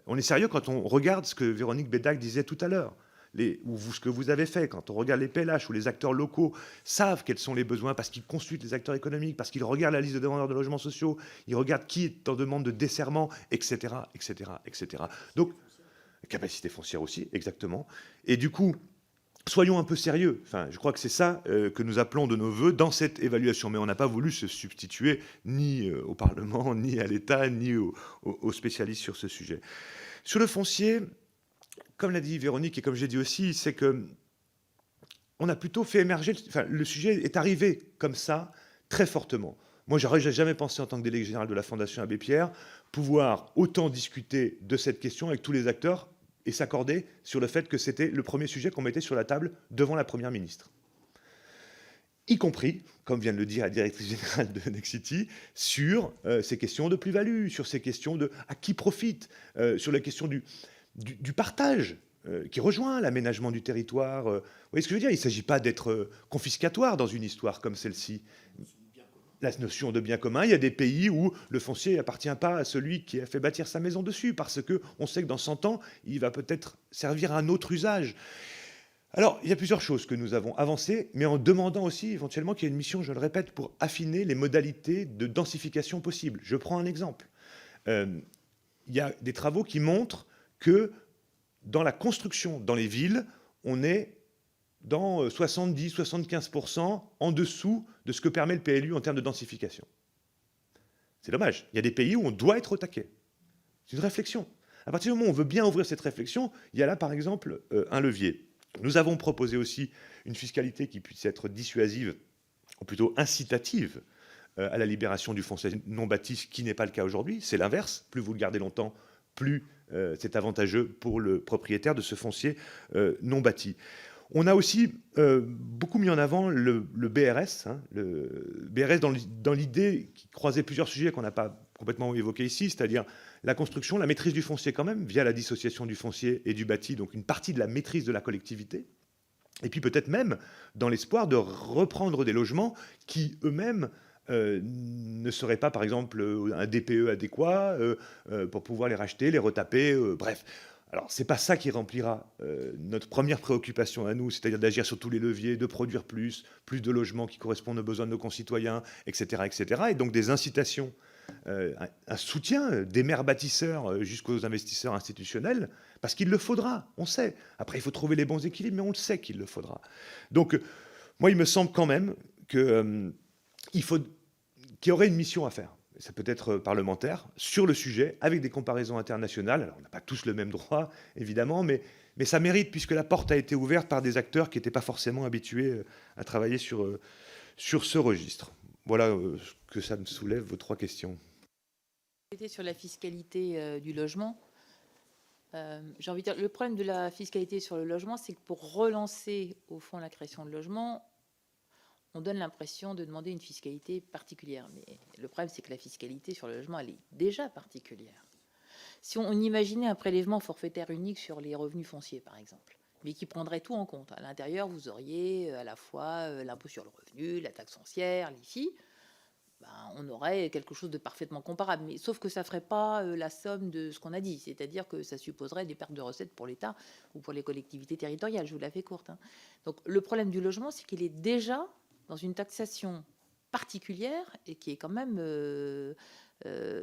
On est sérieux quand on regarde ce que Véronique Bédac disait tout à l'heure. Ce que vous avez fait, quand on regarde les PLH, où les acteurs locaux savent quels sont les besoins parce qu'ils consultent les acteurs économiques, parce qu'ils regardent la liste de demandeurs de logements sociaux, ils regardent qui est en demande de desserrement, etc., etc., etc. Donc, capacité foncière aussi, exactement. Et du coup, soyons un peu sérieux. Enfin, je crois que c'est ça que nous appelons de nos voeux dans cette évaluation. Mais on n'a pas voulu se substituer ni au Parlement, ni à l'État, ni aux spécialistes sur ce sujet. Sur le foncier, comme l'a dit Véronique et comme j'ai dit aussi, c'est que on a plutôt fait émerger, le sujet est arrivé comme ça très fortement. Moi, j'aurais jamais pensé en tant que délégué général de la Fondation Abbé Pierre pouvoir autant discuter de cette question avec tous les acteurs et s'accorder sur le fait que c'était le premier sujet qu'on mettait sur la table devant la Première ministre. Y compris, comme vient de le dire la directrice générale de Nexity, sur ces questions de plus-value, sur ces questions de à qui profite, sur la question du partage qui rejoint l'aménagement du territoire. Vous voyez ce que je veux dire? Il ne s'agit pas d'être confiscatoire dans une histoire comme celle-ci. La notion de bien commun, il y a des pays où le foncier n'appartient pas à celui qui a fait bâtir sa maison dessus, parce qu'on sait que dans 100 ans, il va peut-être servir à un autre usage. Alors, il y a plusieurs choses que nous avons avancées, mais en demandant aussi éventuellement qu'il y ait une mission, je le répète, pour affiner les modalités de densification possibles. Je prends un exemple. Il y a des travaux qui montrent que dans la construction dans les villes, on est dans 70-75% en dessous de ce que permet le PLU en termes de densification. C'est dommage. Il y a des pays où on doit être au taquet. C'est une réflexion. À partir du moment où on veut bien ouvrir cette réflexion, il y a là, par exemple, un levier. Nous avons proposé aussi une fiscalité qui puisse être dissuasive, ou plutôt incitative, à la libération du foncier non bâti, ce qui n'est pas le cas aujourd'hui. C'est l'inverse. Plus vous le gardez longtemps, plus c'est avantageux pour le propriétaire de ce foncier non bâti. On a aussi beaucoup mis en avant le BRS, le BRS dans l'idée qui croisait plusieurs sujets qu'on n'a pas complètement évoqués ici, c'est-à-dire la construction, la maîtrise du foncier quand même, via la dissociation du foncier et du bâti, donc une partie de la maîtrise de la collectivité. Et puis peut-être même dans l'espoir de reprendre des logements qui eux-mêmes ne seraient pas, par exemple, un DPE adéquat pour pouvoir les racheter, les retaper, bref. Alors, c'est pas ça qui remplira notre première préoccupation à nous, c'est-à-dire d'agir sur tous les leviers, de produire plus de logements qui correspondent aux besoins de nos concitoyens, etc., etc. Et donc des incitations, un soutien des maires bâtisseurs jusqu'aux investisseurs institutionnels, parce qu'il le faudra, on sait. Après, il faut trouver les bons équilibres, mais on le sait qu'il le faudra. Donc, moi, il me semble quand même qu'il y aurait une mission à faire. Ça peut être parlementaire, sur le sujet, avec des comparaisons internationales. Alors, on n'a pas tous le même droit, évidemment, mais ça mérite, puisque la porte a été ouverte par des acteurs qui n'étaient pas forcément habitués à travailler sur ce registre. Voilà ce que ça me soulève, vos 3 questions. Sur la fiscalité du logement, j'ai envie de dire, le problème de la fiscalité sur le logement, c'est que pour relancer, au fond, la création de logements, on donne l'impression de demander une fiscalité particulière. Mais le problème, c'est que la fiscalité sur le logement, elle est déjà particulière. Si on imaginait un prélèvement forfaitaire unique sur les revenus fonciers, par exemple, mais qui prendrait tout en compte, à l'intérieur, vous auriez à la fois l'impôt sur le revenu, la taxe foncière, l'IFI, on aurait quelque chose de parfaitement comparable. Mais sauf que ça ne ferait pas la somme de ce qu'on a dit, c'est-à-dire que ça supposerait des pertes de recettes pour l'État ou pour les collectivités territoriales. Je vous la fais courte. Donc le problème du logement, c'est qu'il est déjà dans une taxation particulière et qui est quand même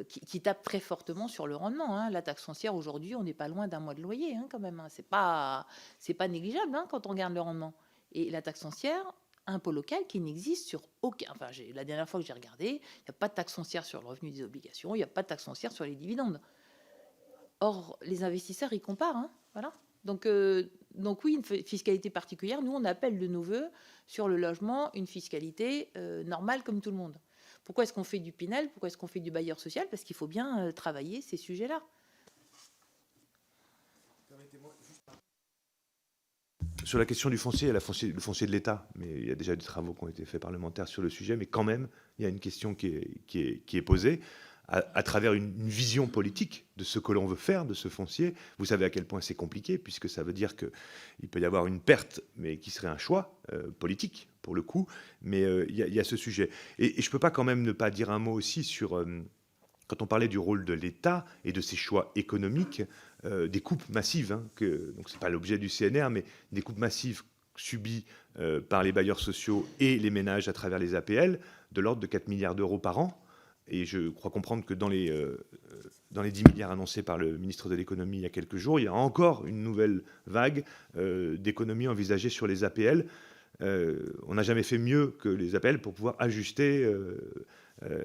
qui tape très fortement sur le rendement. La taxe foncière aujourd'hui, on n'est pas loin d'un mois de loyer quand même. C'est pas négligeable quand on regarde le rendement. Et la taxe foncière, impôt local qui n'existe sur aucun. Enfin, la dernière fois que j'ai regardé, il n'y a pas de taxe foncière sur le revenu des obligations, il n'y a pas de taxe foncière sur les dividendes. Or, les investisseurs y comparent. Voilà. Donc oui, une fiscalité particulière. Nous, on appelle de nos voeux sur le logement une fiscalité normale comme tout le monde. Pourquoi est-ce qu'on fait du Pinel? Pourquoi est-ce qu'on fait du bailleur social? Parce qu'il faut bien travailler ces sujets-là. Sur la question du foncier, le foncier de l'État, mais il y a déjà des travaux qui ont été faits parlementaires sur le sujet, mais quand même, il y a une question qui est posée à travers une vision politique de ce que l'on veut faire de ce foncier. Vous savez à quel point c'est compliqué, puisque ça veut dire qu'il peut y avoir une perte, mais qui serait un choix politique, pour le coup, mais il y a ce sujet. Et je ne peux pas quand même ne pas dire un mot aussi sur... quand on parlait du rôle de l'État et de ses choix économiques, des coupes massives, donc ce n'est pas l'objet du CNR, mais des coupes massives subies par les bailleurs sociaux et les ménages à travers les APL, de l'ordre de 4 milliards d'euros par an. Et je crois comprendre que dans les 10 milliards annoncés par le ministre de l'économie il y a quelques jours, il y a encore une nouvelle vague d'économies envisagées sur les APL. On n'a jamais fait mieux que les APL pour pouvoir ajuster...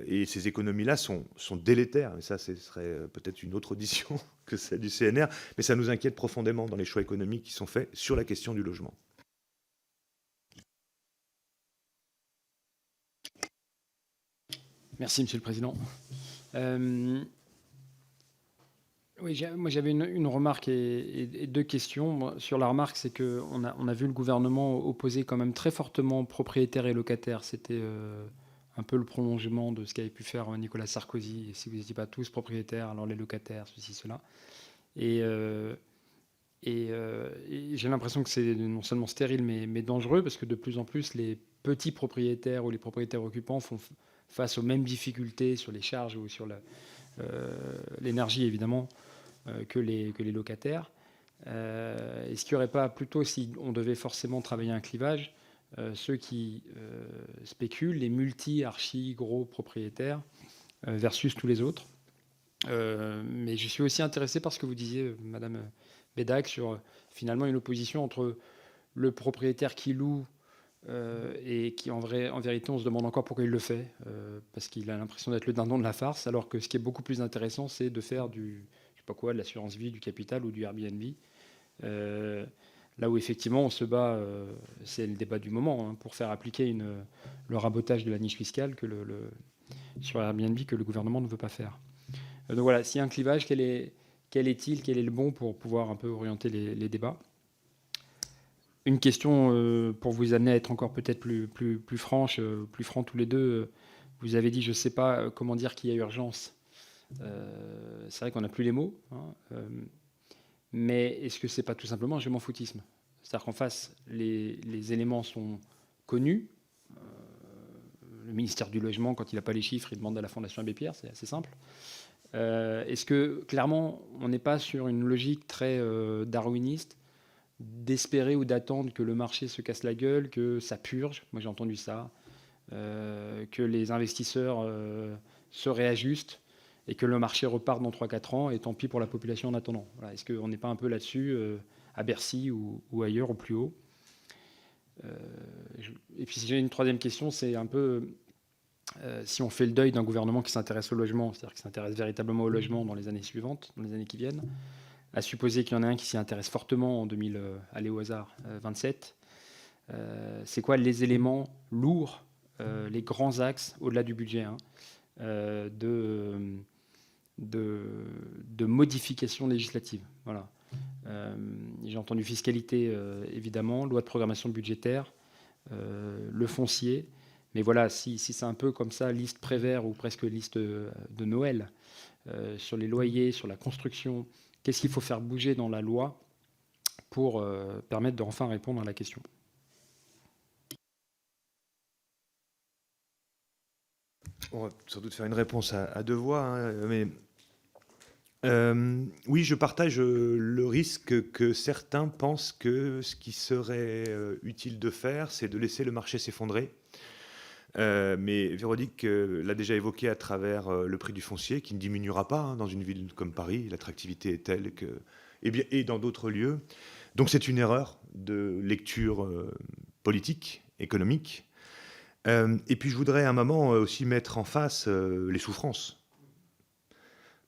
et ces économies-là sont délétères. Et ça, ce serait peut-être une autre audition que celle du CNR. Mais ça nous inquiète profondément dans les choix économiques qui sont faits sur la question du logement. Merci, Monsieur le Président. Oui, moi j'avais une remarque et 2 questions. Sur la remarque, c'est qu'on a vu le gouvernement opposer quand même très fortement propriétaires et locataires. C'était... un peu le prolongement de ce qu'avait pu faire Nicolas Sarkozy. Et si vous n'étiez pas tous propriétaires, alors les locataires, ceci, cela. Et j'ai l'impression que c'est non seulement stérile, mais dangereux, parce que de plus en plus, les petits propriétaires ou les propriétaires occupants font face aux mêmes difficultés sur les charges ou sur l'énergie, évidemment, que les locataires. Est-ce qu'il n'y aurait pas plutôt, si on devait forcément travailler un clivage, ceux qui spéculent, les multi-archi-gros propriétaires versus tous les autres. Mais je suis aussi intéressé par ce que vous disiez, Madame Bédac, sur finalement une opposition entre le propriétaire qui loue et qui, en vérité, on se demande encore pourquoi il le fait, parce qu'il a l'impression d'être le dindon de la farce, alors que ce qui est beaucoup plus intéressant, c'est de faire de l'assurance vie, du capital ou du Airbnb. Là où effectivement on se bat, c'est le débat du moment, pour faire appliquer le rabotage de la niche fiscale sur Airbnb que le gouvernement ne veut pas faire. Donc voilà, s'il y a un clivage, quel est le bon pour pouvoir un peu orienter les débats? Une question pour vous amener à être encore peut-être plus francs tous les deux. Vous avez dit, je ne sais pas comment dire qu'il y a urgence. C'est vrai qu'on n'a plus les mots. Mais est-ce que c'est pas tout simplement un je m'en foutisme? C'est-à-dire qu'en face, les éléments sont connus. Le ministère du Logement, quand il n'a pas les chiffres, il demande à la Fondation Abbé Pierre, c'est assez simple. Est-ce que, clairement, on n'est pas sur une logique très darwiniste, d'espérer ou d'attendre que le marché se casse la gueule, que ça purge, moi j'ai entendu ça, que les investisseurs se réajustent et que le marché reparte dans 3-4 ans, et tant pis pour la population en attendant. Voilà. Est-ce qu'on n'est pas un peu là-dessus, à Bercy ou ailleurs, au plus haut? Et puis si j'ai une troisième question, c'est un peu si on fait le deuil d'un gouvernement qui s'intéresse au logement, c'est-à-dire qui s'intéresse véritablement au logement dans les années suivantes, dans les années qui viennent, à supposer qu'il y en a un qui s'y intéresse fortement en 2000, allez au hasard, 27, c'est quoi les éléments lourds, les grands axes, au-delà du budget, hein, de modifications législatives? Voilà. J'ai entendu fiscalité, évidemment, loi de programmation budgétaire, le foncier. Mais voilà, si c'est un peu comme ça, liste Prévert ou presque liste de Noël, sur les loyers, sur la construction, qu'est-ce qu'il faut faire bouger dans la loi pour permettre de enfin répondre à la question? On va sans doute faire une réponse à deux voix, hein, mais oui, je partage le risque que certains pensent que ce qui serait utile de faire, c'est de laisser le marché s'effondrer. Mais Véronique l'a déjà évoqué à travers le prix du foncier, qui ne diminuera pas, hein, dans une ville comme Paris. L'attractivité est telle que... Et dans d'autres lieux. Donc c'est une erreur de lecture politique, économique. Et puis je voudrais à un moment aussi mettre en face les souffrances.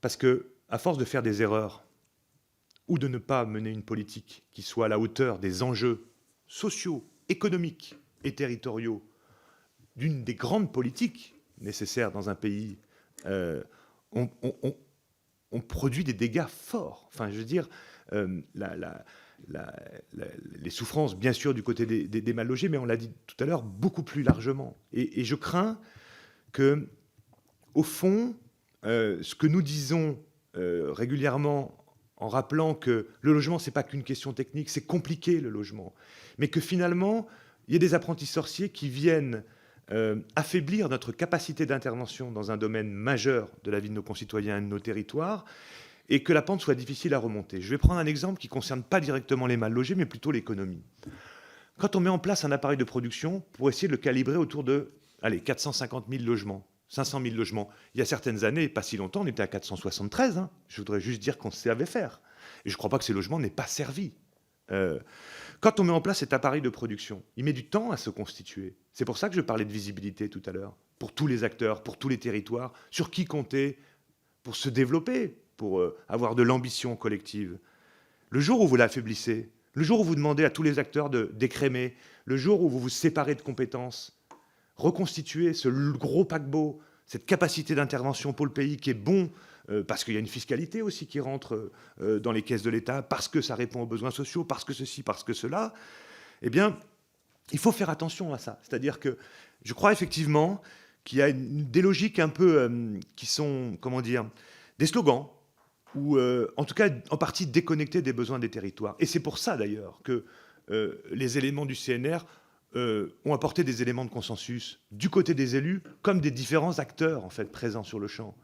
Parce que à force de faire des erreurs ou de ne pas mener une politique qui soit à la hauteur des enjeux sociaux, économiques et territoriaux d'une des grandes politiques nécessaires dans un pays, on produit des dégâts forts. Enfin, je veux dire, les souffrances, bien sûr, du côté des mal logés, mais on l'a dit tout à l'heure, beaucoup plus largement. Et je crains que, au fond, ce que nous disons régulièrement, en rappelant que le logement, c'est pas qu'une question technique, c'est compliqué, le logement, mais que finalement, il y a des apprentis sorciers qui viennent affaiblir notre capacité d'intervention dans un domaine majeur de la vie de nos concitoyens et de nos territoires, et que la pente soit difficile à remonter. Je vais prendre un exemple qui ne concerne pas directement les mal logés, mais plutôt l'économie. Quand on met en place un appareil de production pour essayer de le calibrer autour de 450 000 logements, 500 000 logements, il y a certaines années, pas si longtemps, on était à 473. Hein. Je voudrais juste dire qu'on savait faire. Et je ne crois pas que ces logements n'aient pas servi. Quand on met en place cet appareil de production, il met du temps à se constituer. C'est pour ça que je parlais de visibilité tout à l'heure, pour tous les acteurs, pour tous les territoires, sur qui compter pour se développer, pour avoir de l'ambition collective. Le jour où vous l'affaiblissez, le jour où vous demandez à tous les acteurs d'écrémer, le jour où vous vous séparez de compétences, reconstituer ce gros paquebot, cette capacité d'intervention pour le pays qui est bon, parce qu'il y a une fiscalité aussi qui rentre dans les caisses de l'État, parce que ça répond aux besoins sociaux, parce que ceci, parce que cela, eh bien, il faut faire attention à ça. C'est-à-dire que je crois effectivement qu'il y a des logiques un peu qui sont, comment dire, des slogans, ou en tout cas en partie déconnectés des besoins des territoires. Et c'est pour ça d'ailleurs que les éléments du CNR ont apporté des éléments de consensus du côté des élus, comme des différents acteurs en fait présents sur le champ.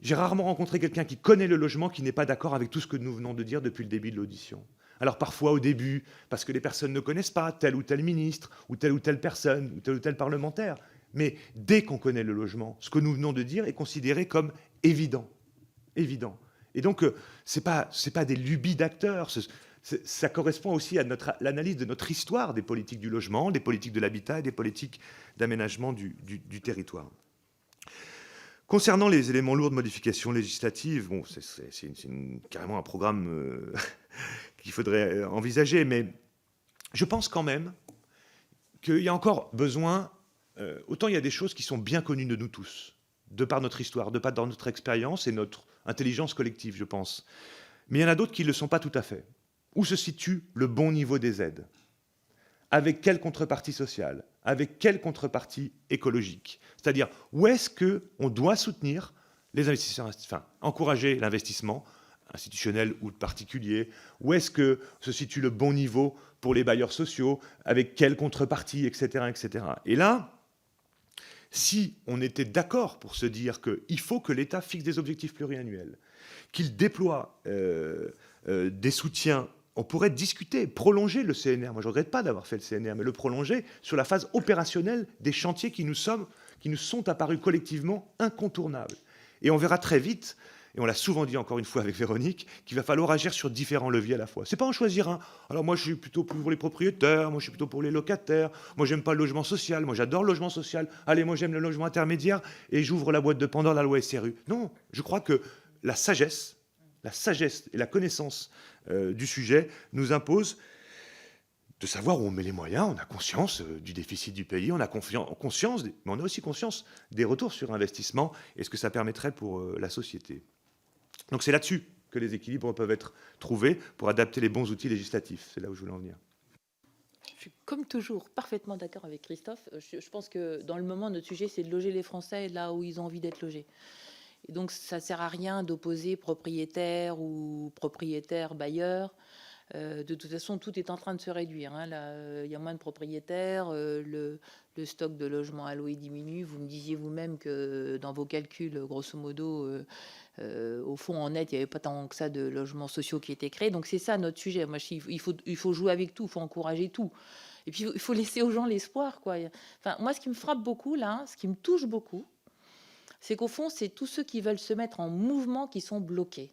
J'ai rarement rencontré quelqu'un qui connaît le logement qui n'est pas d'accord avec tout ce que nous venons de dire depuis le début de l'audition. Alors parfois au début, parce que les personnes ne connaissent pas tel ou tel ministre, ou telle personne, ou tel parlementaire, mais dès qu'on connaît le logement, ce que nous venons de dire est considéré comme évident. Évident. Et donc, ce n'est pas des lubies d'acteurs, ça correspond aussi à l'analyse de notre histoire des politiques du logement, des politiques de l'habitat et des politiques d'aménagement du territoire. Concernant les éléments lourds de modification législative, bon, c'est carrément un programme qu'il faudrait envisager, mais je pense quand même qu'il y a encore besoin, autant il y a des choses qui sont bien connues de nous tous, de par notre histoire, de par notre expérience et notre intelligence collective, je pense. Mais il y en a d'autres qui ne le sont pas tout à fait. Où se situe le bon niveau des aides? Avec quelle contrepartie sociale? Avec quelle contrepartie écologique? C'est-à-dire, où est-ce qu'on doit soutenir les investisseurs, enfin, encourager l'investissement institutionnel ou de particulier? Où est-ce que se situe le bon niveau pour les bailleurs sociaux? Avec quelle contrepartie, etc., etc. Et là, si on était d'accord pour se dire qu'il faut que l'État fixe des objectifs pluriannuels, qu'il déploie des soutiens, on pourrait discuter, prolonger le CNR. Moi, je ne regrette pas d'avoir fait le CNR, mais le prolonger sur la phase opérationnelle des chantiers qui nous sont apparus collectivement incontournables. Et on verra très vite, et on l'a souvent dit encore une fois avec Véronique, qu'il va falloir agir sur différents leviers à la fois. C'est pas en choisir un. Alors moi, je suis plutôt pour les propriétaires, moi je suis plutôt pour les locataires, moi j'aime pas le logement social, moi j'adore le logement social, allez, moi j'aime le logement intermédiaire, et j'ouvre la boîte de Pandore, la loi SRU. Non, je crois que la sagesse et la connaissance du sujet nous impose de savoir où on met les moyens. On a conscience du déficit du pays, on a conscience, mais on a aussi conscience des retours sur investissement et ce que ça permettrait pour la société. Donc c'est là-dessus que les équilibres peuvent être trouvés pour adapter les bons outils législatifs. C'est là où je voulais en venir. Je suis comme toujours parfaitement d'accord avec Christophe. Je pense que dans le moment, notre sujet, c'est de loger les Français là où ils ont envie d'être logés. Et donc, ça ne sert à rien d'opposer propriétaire ou propriétaire bailleur. De toute façon, tout est en train de se réduire. Hein. Là, il y a moins de propriétaires, le stock de logements alloués diminue. Vous me disiez vous-même que dans vos calculs, grosso modo, au fond, en net, il n'y avait pas tant que ça de logements sociaux qui étaient créés. Donc, c'est ça notre sujet. Moi, il faut jouer avec tout, il faut encourager tout. Et puis, il faut laisser aux gens l'espoir, quoi. Enfin, moi, ce qui me frappe beaucoup, là, ce qui me touche beaucoup, c'est qu'au fond, c'est tous ceux qui veulent se mettre en mouvement qui sont bloqués.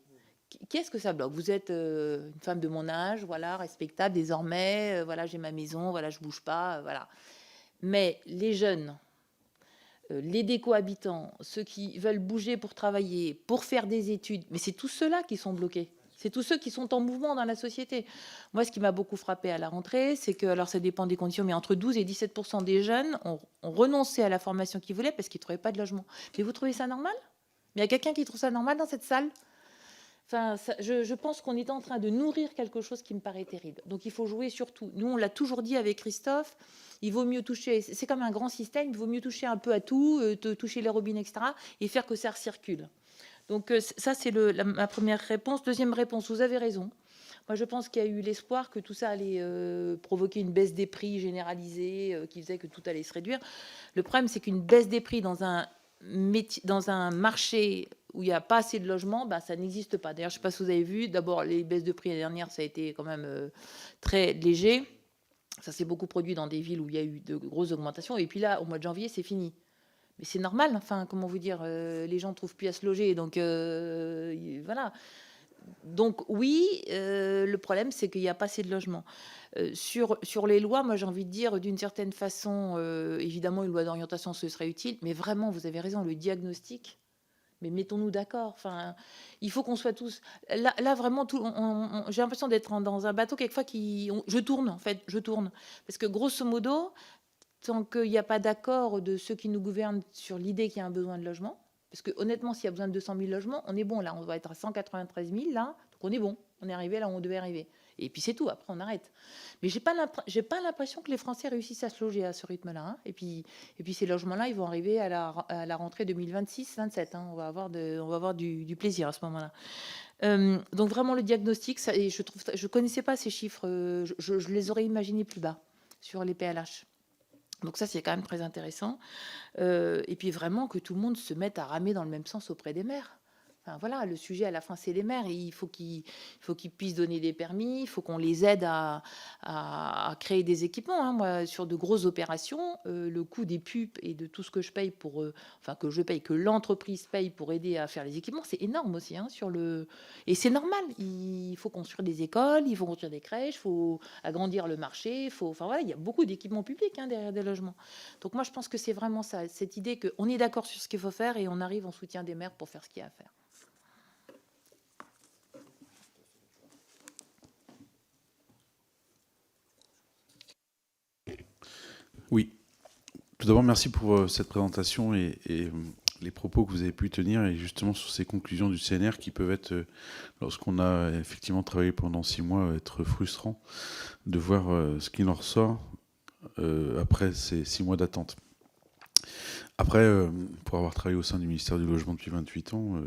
Qu'est-ce que ça bloque? Vous êtes une femme de mon âge, voilà, respectable désormais, voilà, j'ai ma maison, voilà, je bouge pas, voilà. Mais les jeunes, les décohabitants, ceux qui veulent bouger pour travailler, pour faire des études, mais c'est tous ceux-là qui sont bloqués. C'est tous ceux qui sont en mouvement dans la société. Moi, ce qui m'a beaucoup frappé à la rentrée, c'est que, alors ça dépend des conditions, mais entre 12 et 17% des jeunes ont renoncé à la formation qu'ils voulaient parce qu'ils ne trouvaient pas de logement. Mais vous trouvez ça normal? Mais il y a quelqu'un qui trouve ça normal dans cette salle? Enfin, je pense qu'on est en train de nourrir quelque chose qui me paraît terrible. Donc il faut jouer sur tout. Nous, on l'a toujours dit avec Christophe, il vaut mieux toucher, c'est comme un grand système, il vaut mieux toucher un peu à tout, toucher les robinets, etc., et faire que ça recircule. Donc ça, c'est ma première réponse. Deuxième réponse, vous avez raison. Moi, je pense qu'il y a eu l'espoir que tout ça allait provoquer une baisse des prix généralisée, qui faisait que tout allait se réduire. Le problème, c'est qu'une baisse des prix dans un marché où il n'y a pas assez de logements, bah, ça n'existe pas. D'ailleurs, je ne sais pas si vous avez vu, d'abord, les baisses de prix l'année dernière, ça a été quand même très léger. Ça s'est beaucoup produit dans des villes où il y a eu de grosses augmentations. Et puis là, au mois de janvier, c'est fini. Mais c'est normal, enfin, comment vous dire, les gens ne trouvent plus à se loger. Donc, voilà. Donc, oui, le problème, c'est qu'il n'y a pas assez de logements. Sur les lois, moi, j'ai envie de dire, d'une certaine façon, évidemment, une loi d'orientation, ce serait utile. Mais vraiment, vous avez raison, le diagnostic... Mais mettons-nous d'accord. Enfin, il faut qu'on soit tous... Là vraiment, j'ai l'impression d'être dans un bateau, quelquefois, je tourne, en fait. Je tourne. Parce que, grosso modo, tant qu'il n'y a pas d'accord de ceux qui nous gouvernent sur l'idée qu'il y a un besoin de logement, parce que, honnêtement, s'il y a besoin de 200 000 logements, on est bon. Là, on va être à 193 000, là. Donc, on est bon. On est arrivé là où on devait arriver. Et puis, c'est tout. Après, on arrête. Mais j'ai pas l'impression que les Français réussissent à se loger à ce rythme-là. Hein. Et puis, ces logements-là, ils vont arriver à la rentrée 2026-27. Hein. On va avoir du plaisir à ce moment-là. Donc, vraiment, le diagnostic, ça, et je connaissais pas ces chiffres. Je les aurais imaginés plus bas sur les PLH. Donc ça, c'est quand même très intéressant. Et puis vraiment que tout le monde se mette à ramer dans le même sens auprès des maires. Enfin, voilà, le sujet à la fin, c'est les maires. Il faut qu'ils puissent donner des permis, il faut qu'on les aide à créer des équipements. Hein. Moi, sur de grosses opérations, le coût des pubs et de tout ce que je paye que l'entreprise paye pour aider à faire les équipements, c'est énorme aussi. Hein, et c'est normal. Il faut construire des écoles, il faut construire des crèches, il faut agrandir le marché. Enfin, voilà, il y a beaucoup d'équipements publics derrière des logements. Donc moi, je pense que c'est vraiment ça, cette idée qu'on est d'accord sur ce qu'il faut faire et on arrive en soutien des maires pour faire ce qu'il y a à faire. Oui. Tout d'abord, merci pour cette présentation et les propos que vous avez pu tenir et justement sur ces conclusions du CNR qui peuvent être, lorsqu'on a effectivement travaillé pendant 6 mois, être frustrant de voir ce qui en ressort après ces 6 mois d'attente. Après, pour avoir travaillé au sein du ministère du Logement depuis 28 ans,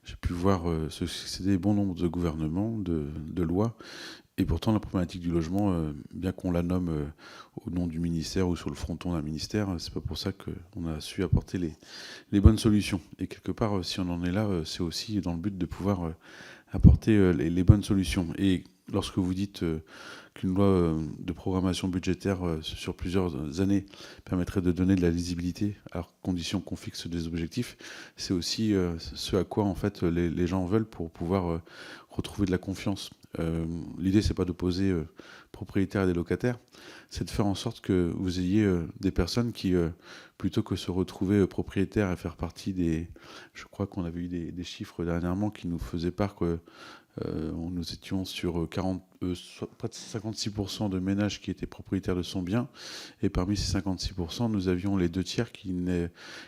j'ai pu voir se succéder bon nombre de gouvernements, de lois. Et pourtant, la problématique du logement, bien qu'on la nomme au nom du ministère ou sur le fronton d'un ministère, c'est pas pour ça qu'on a su apporter les bonnes solutions. Et quelque part, si on en est là, c'est aussi dans le but de pouvoir apporter les bonnes solutions. Et lorsque vous dites qu'une loi de programmation budgétaire sur plusieurs années permettrait de donner de la lisibilité, à condition qu'on fixe des objectifs, c'est aussi ce à quoi en fait les gens veulent pour pouvoir retrouver de la confiance. L'idée, c'est pas d'opposer propriétaires et des locataires, c'est de faire en sorte que vous ayez des personnes qui, plutôt que se retrouver propriétaires et faire partie des... Je crois qu'on avait eu des chiffres dernièrement qui nous faisaient part que nous étions sur près de 56% de ménages qui étaient propriétaires de son bien, et parmi ces 56%, nous avions les 2/3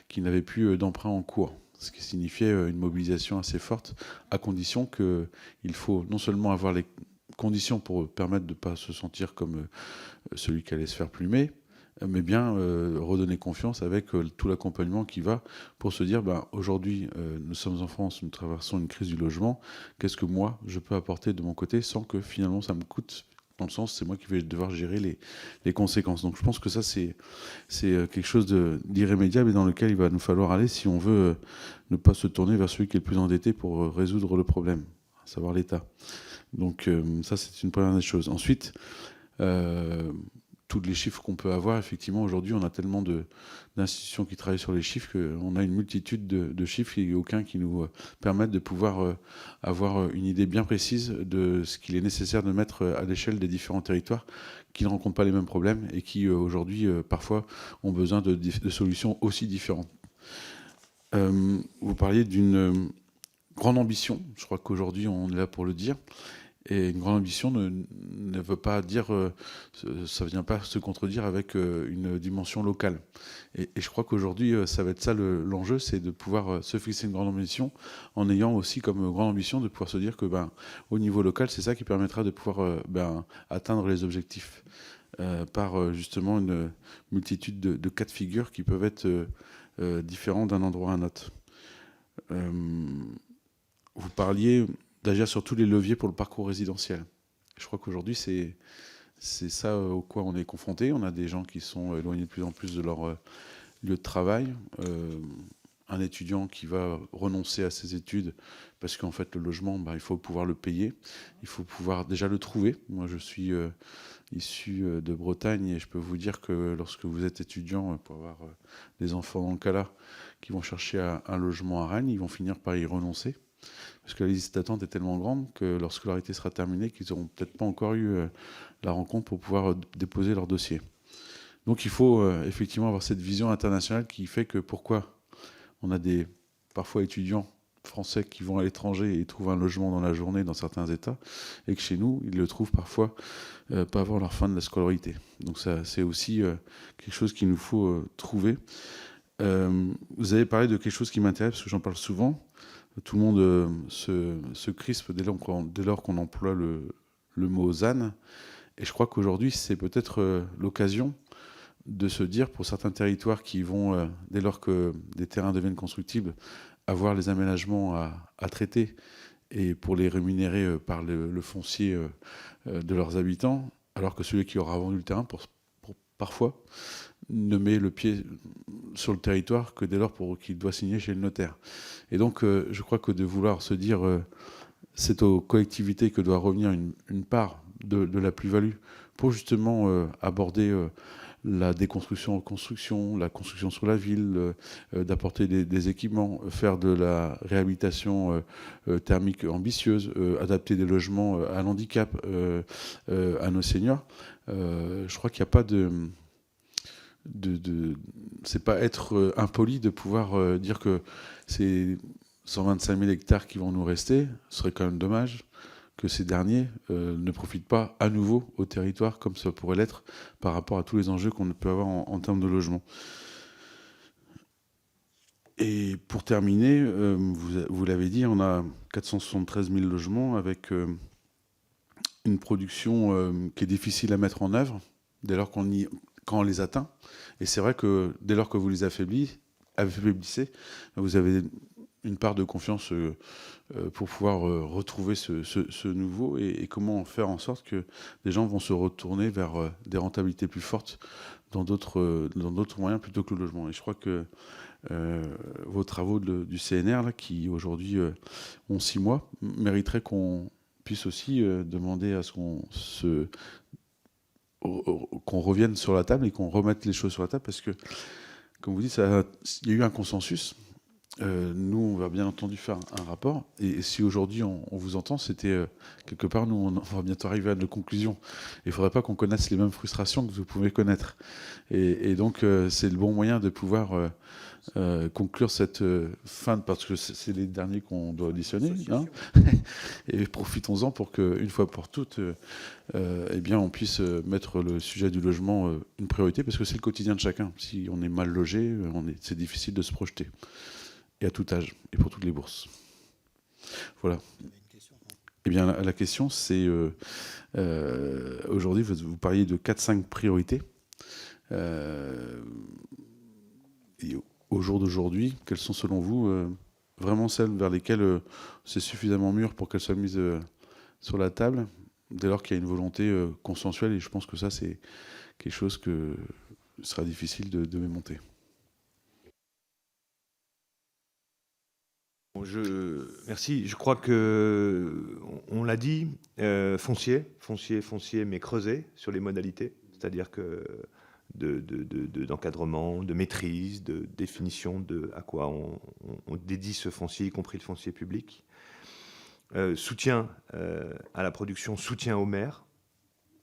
qui n'avaient plus d'emprunt en cours. Ce qui signifiait une mobilisation assez forte, à condition qu'il faut non seulement avoir les conditions pour permettre de ne pas se sentir comme celui qui allait se faire plumer, mais bien redonner confiance avec tout l'accompagnement qui va pour se dire, aujourd'hui, nous sommes en France, nous traversons une crise du logement, qu'est-ce que moi, je peux apporter de mon côté sans que finalement ça me coûte, dans le sens, c'est moi qui vais devoir gérer les conséquences. Donc je pense que ça, c'est quelque chose d'irrémédiable et dans lequel il va nous falloir aller si on veut ne pas se tourner vers celui qui est le plus endetté pour résoudre le problème, à savoir l'État. Donc ça, c'est une première des choses. Ensuite, tous les chiffres qu'on peut avoir, effectivement, aujourd'hui, on a tellement d'institutions qui travaillent sur les chiffres qu'on a une multitude de chiffres et aucun qui nous permettent de pouvoir avoir une idée bien précise de ce qu'il est nécessaire de mettre à l'échelle des différents territoires qui ne rencontrent pas les mêmes problèmes et qui, aujourd'hui, parfois, ont besoin de solutions aussi différentes. Vous parliez d'une grande ambition, je crois qu'aujourd'hui, on est là pour le dire. Et une grande ambition ne veut pas dire, ça ne vient pas se contredire avec une dimension locale. Et je crois qu'aujourd'hui, ça va être ça l'enjeu, c'est de pouvoir se fixer une grande ambition en ayant aussi comme grande ambition de pouvoir se dire que au niveau local, c'est ça qui permettra de pouvoir atteindre les objectifs par justement une multitude de cas de figure qui peuvent être différents d'un endroit à un autre. Vous parliez d'agir sur tous les leviers pour le parcours résidentiel. Je crois qu'aujourd'hui, c'est ça au quoi on est confronté. On a des gens qui sont éloignés de plus en plus de leur lieu de travail. Un étudiant qui va renoncer à ses études parce qu'en fait, le logement, il faut pouvoir le payer. Il faut pouvoir déjà le trouver. Moi, je suis issu de Bretagne et je peux vous dire que lorsque vous êtes étudiant, pour avoir des enfants dans le cas là, qui vont chercher un logement à Rennes, ils vont finir par y renoncer. Parce que la liste d'attente est tellement grande que leur scolarité sera terminée qu'ils n'auront peut-être pas encore eu la rencontre pour pouvoir déposer leur dossier. Donc il faut effectivement avoir cette vision internationale qui fait que pourquoi on a des parfois étudiants français qui vont à l'étranger et trouvent un logement dans la journée dans certains États, et que chez nous, ils le trouvent parfois pas avant leur fin de la scolarité. Donc ça, c'est aussi quelque chose qu'il nous faut trouver. Vous avez parlé de quelque chose qui m'intéresse, parce que j'en parle souvent. Tout le monde se crispe dès lors qu'on emploie le mot ZAN. Et je crois qu'aujourd'hui, c'est peut-être l'occasion de se dire, pour certains territoires qui vont, dès lors que des terrains deviennent constructibles, avoir les aménagements à traiter et pour les rémunérer par le foncier de leurs habitants, alors que celui qui aura vendu le terrain, pour parfois, ne met le pied sur le territoire que dès lors qu'il doit signer chez le notaire. Et donc, je crois que de vouloir se dire c'est aux collectivités que doit revenir une part de la plus-value pour justement aborder la déconstruction en construction, la construction sur la ville, d'apporter des équipements, faire de la réhabilitation thermique ambitieuse, adapter des logements à l'handicap, à nos seniors. Je crois qu'il n'y a pas c'est pas être impoli de pouvoir dire que c'est 125 000 hectares qui vont nous rester. Ce serait quand même dommage que ces derniers ne profitent pas à nouveau au territoire comme ça pourrait l'être par rapport à tous les enjeux qu'on peut avoir en termes de logement. Et pour terminer, vous l'avez dit, on a 473 000 logements avec une production qui est difficile à mettre en œuvre dès lors quand on les atteint. Et c'est vrai que dès lors que vous les affaiblissez, affaiblissez, vous avez une part de confiance pour pouvoir retrouver ce nouveau et comment faire en sorte que les gens vont se retourner vers des rentabilités plus fortes dans d'autres moyens plutôt que le logement. Et je crois que vos travaux du CNR, là, qui aujourd'hui ont 6 mois, mériteraient qu'on puisse aussi demander à ce qu'on revienne sur la table et qu'on remette les choses sur la table, parce que, comme vous dites, il y a eu un consensus. Nous, on va bien entendu faire un rapport, et si aujourd'hui on vous entend, c'était quelque part, nous, on va bientôt arriver à nos conclusions. Il ne faudrait pas qu'on connaisse les mêmes frustrations que vous pouvez connaître. Et donc, c'est le bon moyen de pouvoir conclure cette fin, parce que c'est les derniers qu'on doit auditionner, hein. Et profitons-en pour qu'une fois pour toutes, eh bien, on puisse mettre le sujet du logement une priorité, parce que c'est le quotidien de chacun. Si on est mal logé, c'est difficile de se projeter. Et à tout âge, et pour toutes les bourses. Voilà. Eh bien, la question, c'est... aujourd'hui, vous parliez de 4-5 priorités. Et au jour d'aujourd'hui, quelles sont, selon vous, vraiment celles vers lesquelles c'est suffisamment mûr pour qu'elles soient mises sur la table, dès lors qu'il y a une volonté consensuelle, et je pense que ça, c'est quelque chose que sera difficile de démonter. Merci. Je crois que on l'a dit, foncier, mais creusé sur les modalités, c'est-à-dire que d'encadrement, de maîtrise, de définition de à quoi on dédie ce foncier, y compris le foncier public. Soutien à la production, soutien aux maires.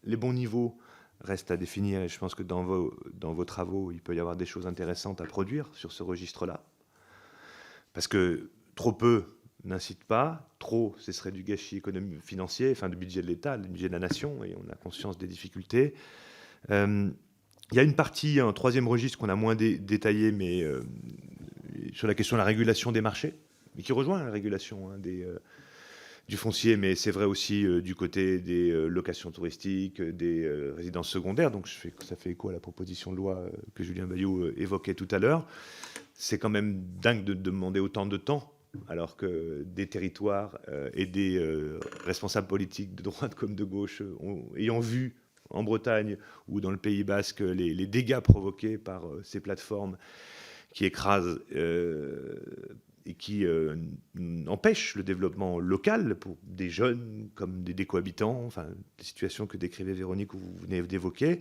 Les bons niveaux restent à définir, et je pense que dans vos travaux, il peut y avoir des choses intéressantes à produire sur ce registre-là. Parce que trop peu n'incite pas, trop, ce serait du gâchis économique, financier, enfin du budget de l'État, du budget de la nation, et on a conscience des difficultés. Il y a une partie, un troisième registre qu'on a moins détaillé, mais sur la question de la régulation des marchés, mais qui rejoint la régulation du foncier, mais c'est vrai aussi du côté des locations touristiques, des résidences secondaires. Donc ça fait écho à la proposition de loi que Julien Bayou évoquait tout à l'heure. C'est quand même dingue de demander autant de temps, alors que des territoires et des responsables politiques de droite comme de gauche, ayant vu en Bretagne ou dans le Pays Basque les dégâts provoqués par ces plateformes qui écrasent et qui empêchent le développement local pour des jeunes comme des cohabitants, enfin des situations que décrivait Véronique ou vous venez d'évoquer.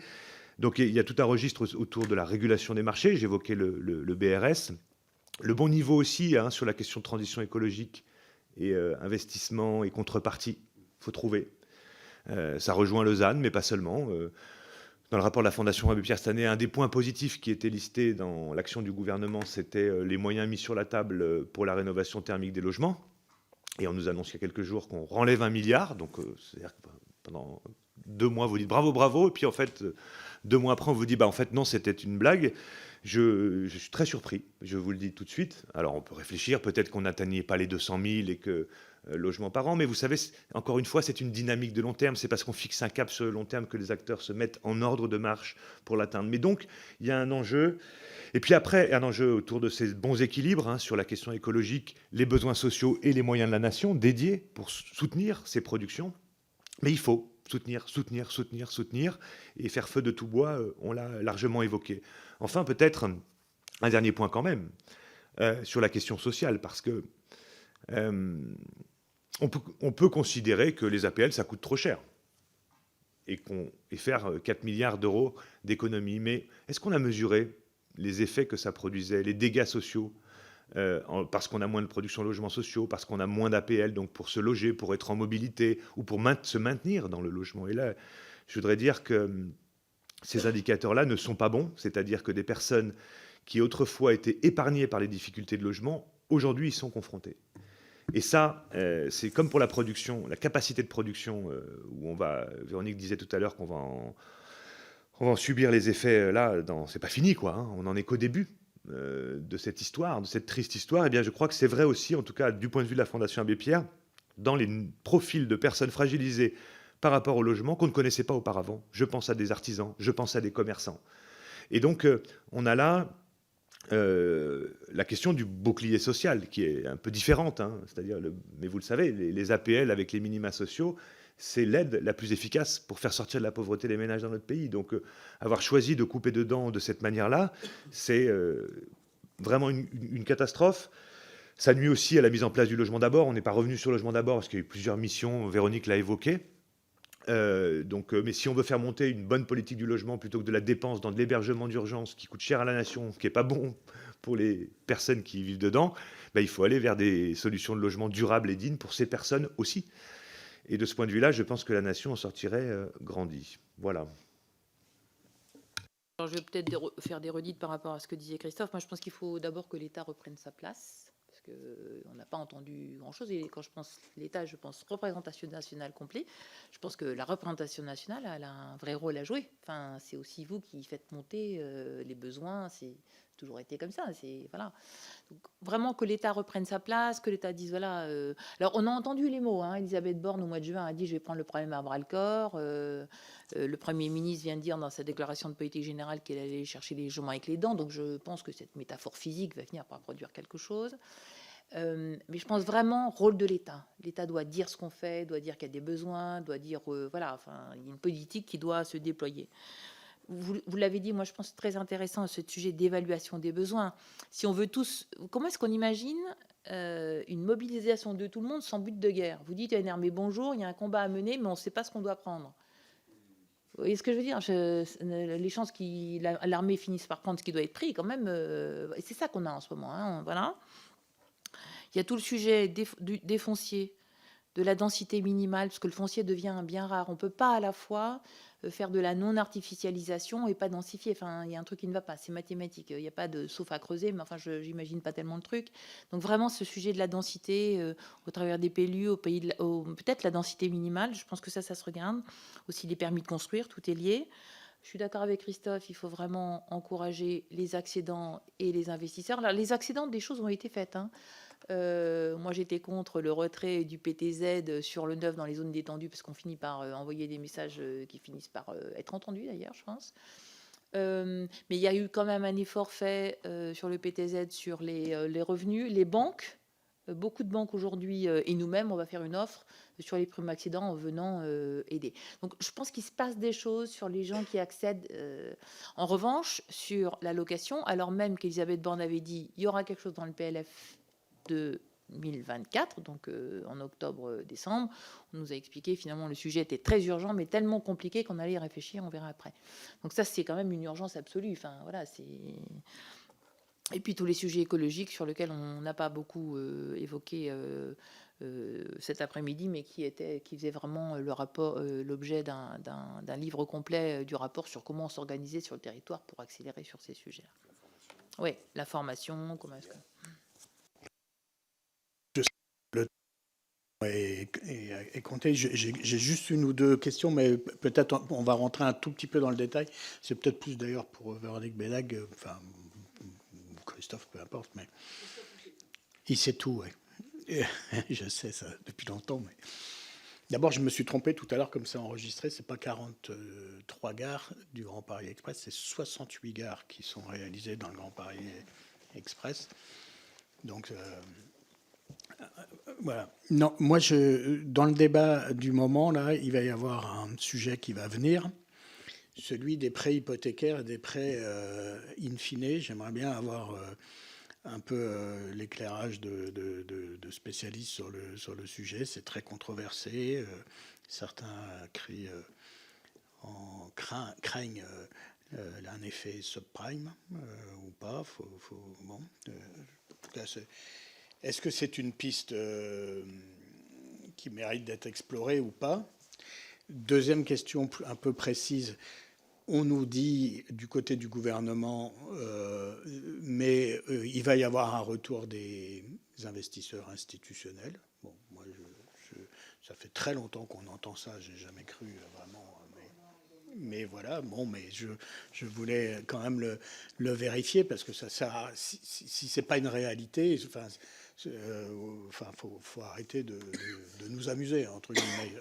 Donc il y a tout un registre autour de la régulation des marchés. J'évoquais le BRS. Le bon niveau aussi sur la question de transition écologique et investissement et contrepartie. Il faut trouver. Ça rejoint Lausanne, mais pas seulement. Dans le rapport de la Fondation Abbé Pierre cette année, un des points positifs qui était listé dans l'action du gouvernement, c'était les moyens mis sur la table pour la rénovation thermique des logements. Et on nous annonce il y a quelques jours qu'on renlève 1 milliard. Donc, c'est-à-dire que pendant 2 mois, vous dites bravo, bravo. Et puis, en fait, 2 mois après, on vous dit, en fait, non, c'était une blague. Je suis très surpris, je vous le dis tout de suite. Alors, on peut réfléchir, peut-être qu'on n'atteignait pas les 200 000 et que logements par an, mais vous savez, encore une fois, c'est une dynamique de long terme. C'est parce qu'on fixe un cap sur le long terme que les acteurs se mettent en ordre de marche pour l'atteindre. Mais donc, il y a un enjeu. Et puis après, un enjeu autour de ces bons équilibres sur la question écologique, les besoins sociaux et les moyens de la nation dédiés pour soutenir ces productions. Mais il faut soutenir et faire feu de tout bois, on l'a largement évoqué. Enfin, peut-être un dernier point quand même sur la question sociale, parce que on peut considérer que les APL, ça coûte trop cher et faire 4 milliards d'euros d'économie. Mais est-ce qu'on a mesuré les effets que ça produisait, les dégâts sociaux, parce qu'on a moins de production de logements sociaux, parce qu'on a moins d'APL, donc pour se loger, pour être en mobilité ou pour se maintenir dans le logement. Et là, je voudrais dire que ces indicateurs-là ne sont pas bons, c'est-à-dire que des personnes qui autrefois étaient épargnées par les difficultés de logement, aujourd'hui, ils sont confrontés. Et ça, c'est comme pour la production, la capacité de production, où Véronique disait tout à l'heure qu'on va en subir les effets là, c'est pas fini, quoi. On n'en est qu'au début de cette histoire, de cette triste histoire. Eh bien, je crois que c'est vrai aussi, en tout cas du point de vue de la Fondation Abbé Pierre, dans les profils de personnes fragilisées par rapport au logement qu'on ne connaissait pas auparavant. Je pense à des artisans, je pense à des commerçants. Et donc, on a là la question du bouclier social, qui est un peu différente, hein, c'est-à-dire, mais vous le savez, les APL avec les minima sociaux, c'est l'aide la plus efficace pour faire sortir de la pauvreté les ménages dans notre pays. Donc, avoir choisi de couper dedans de cette manière-là, c'est vraiment une catastrophe. Ça nuit aussi à la mise en place du logement d'abord. On n'est pas revenu sur le logement d'abord parce qu'il y a eu plusieurs missions, Véronique l'a évoqué. Mais si on veut faire monter une bonne politique du logement plutôt que de la dépense dans de l'hébergement d'urgence qui coûte cher à la nation, qui n'est pas bon pour les personnes qui vivent dedans, il faut aller vers des solutions de logement durables et dignes pour ces personnes aussi. Et de ce point de vue-là, je pense que la nation en sortirait grandie. Voilà. Alors, je vais peut-être faire des redites par rapport à ce que disait Christophe. Moi, je pense qu'il faut d'abord que l'État reprenne sa place, parce qu'on n'a pas entendu grand-chose. Et quand je pense l'État, je pense représentation nationale complète. Je pense que la représentation nationale, elle a un vrai rôle à jouer. Enfin, c'est aussi vous qui faites monter les besoins. C'est toujours été comme ça. Voilà. Donc, vraiment que l'État reprenne sa place, que l'État dise voilà. Alors, on a entendu les mots. Elisabeth Borne, au mois de juin, a dit je vais prendre le problème à bras le corps. Le Premier ministre vient de dire dans sa déclaration de politique générale qu'elle allait chercher les logements avec les dents. Donc, je pense que cette métaphore physique va finir par produire quelque chose. Mais je pense vraiment rôle de l'État. L'État doit dire ce qu'on fait, doit dire qu'il y a des besoins, doit dire voilà. Enfin, il y a une politique qui doit se déployer. Vous l'avez dit, moi je pense très intéressant ce sujet d'évaluation des besoins. Si on veut tous, comment est-ce qu'on imagine une mobilisation de tout le monde sans but de guerre? Vous dites à une armée bonjour, il y a un combat à mener, mais on ne sait pas ce qu'on doit prendre. Vous voyez ce que je veux dire? Les chances que l'armée finisse par prendre ce qui doit être pris, quand même, c'est ça qu'on a en ce moment. Hein, voilà. Il y a tout le sujet des fonciers, de la densité minimale, parce que le foncier devient un bien rare. On ne peut pas à la fois faire de la non-artificialisation et pas densifier. Enfin, il y a un truc qui ne va pas, c'est mathématique. Il n'y a pas de sauf à creuser, mais enfin, j'imagine pas tellement de trucs. Donc vraiment, ce sujet de la densité au travers des PLU, peut-être la densité minimale, je pense que ça se regarde. Aussi les permis de construire, tout est lié. Je suis d'accord avec Christophe, il faut vraiment encourager les accédants et les investisseurs. Alors, les accédants, des choses ont été faites. Hein. Moi, j'étais contre le retrait du PTZ sur le neuf dans les zones détendues parce qu'on finit par envoyer des messages qui finissent par être entendus d'ailleurs, je pense. Mais il y a eu quand même un effort fait sur le PTZ, sur les revenus. Les banques, beaucoup de banques aujourd'hui, et nous-mêmes, on va faire une offre sur les primes accidents en venant aider. Donc, je pense qu'il se passe des choses sur les gens qui accèdent. En revanche, sur la location, alors même qu'Elisabeth Borne avait dit il y aura quelque chose dans le PLF 2024, donc en octobre-décembre, on nous a expliqué finalement le sujet était très urgent, mais tellement compliqué qu'on allait y réfléchir, on verra après. Donc ça, c'est quand même une urgence absolue. Enfin, voilà, c'est... Et puis tous les sujets écologiques sur lesquels on n'a pas beaucoup évoqué cet après-midi, mais qui faisait vraiment l'objet d'un livre complet du rapport sur comment s'organiser sur le territoire pour accélérer sur ces sujets-là. Oui, la formation, comment est-ce que... Et compter, j'ai juste une ou deux questions, mais peut-être on va rentrer un tout petit peu dans le détail. C'est peut-être plus d'ailleurs pour Véronique Bédag, enfin Christophe, peu importe, mais il sait tout, ouais. Je sais ça depuis longtemps, mais d'abord je me suis trompé tout à l'heure, comme c'est enregistré, c'est pas 43 gares du Grand Paris Express, c'est 68 gares qui sont réalisées dans le Grand Paris Express. Donc voilà. Non, moi, dans le débat du moment, là, il va y avoir un sujet qui va venir, celui des prêts hypothécaires et des prêts in fine. J'aimerais bien avoir un peu l'éclairage de spécialistes sur le sujet. C'est très controversé. Certains craignent un effet subprime ou pas. Bon, en tout cas, est-ce que c'est une piste qui mérite d'être explorée ou pas? Deuxième question un peu précise. On nous dit du côté du gouvernement, mais il va y avoir un retour des investisseurs institutionnels. Bon, moi, ça fait très longtemps qu'on entend ça. J'ai jamais cru vraiment. Mais voilà, bon, mais je voulais quand même le vérifier parce que ça si c'est pas une réalité, enfin, faut arrêter de nous amuser entre guillemets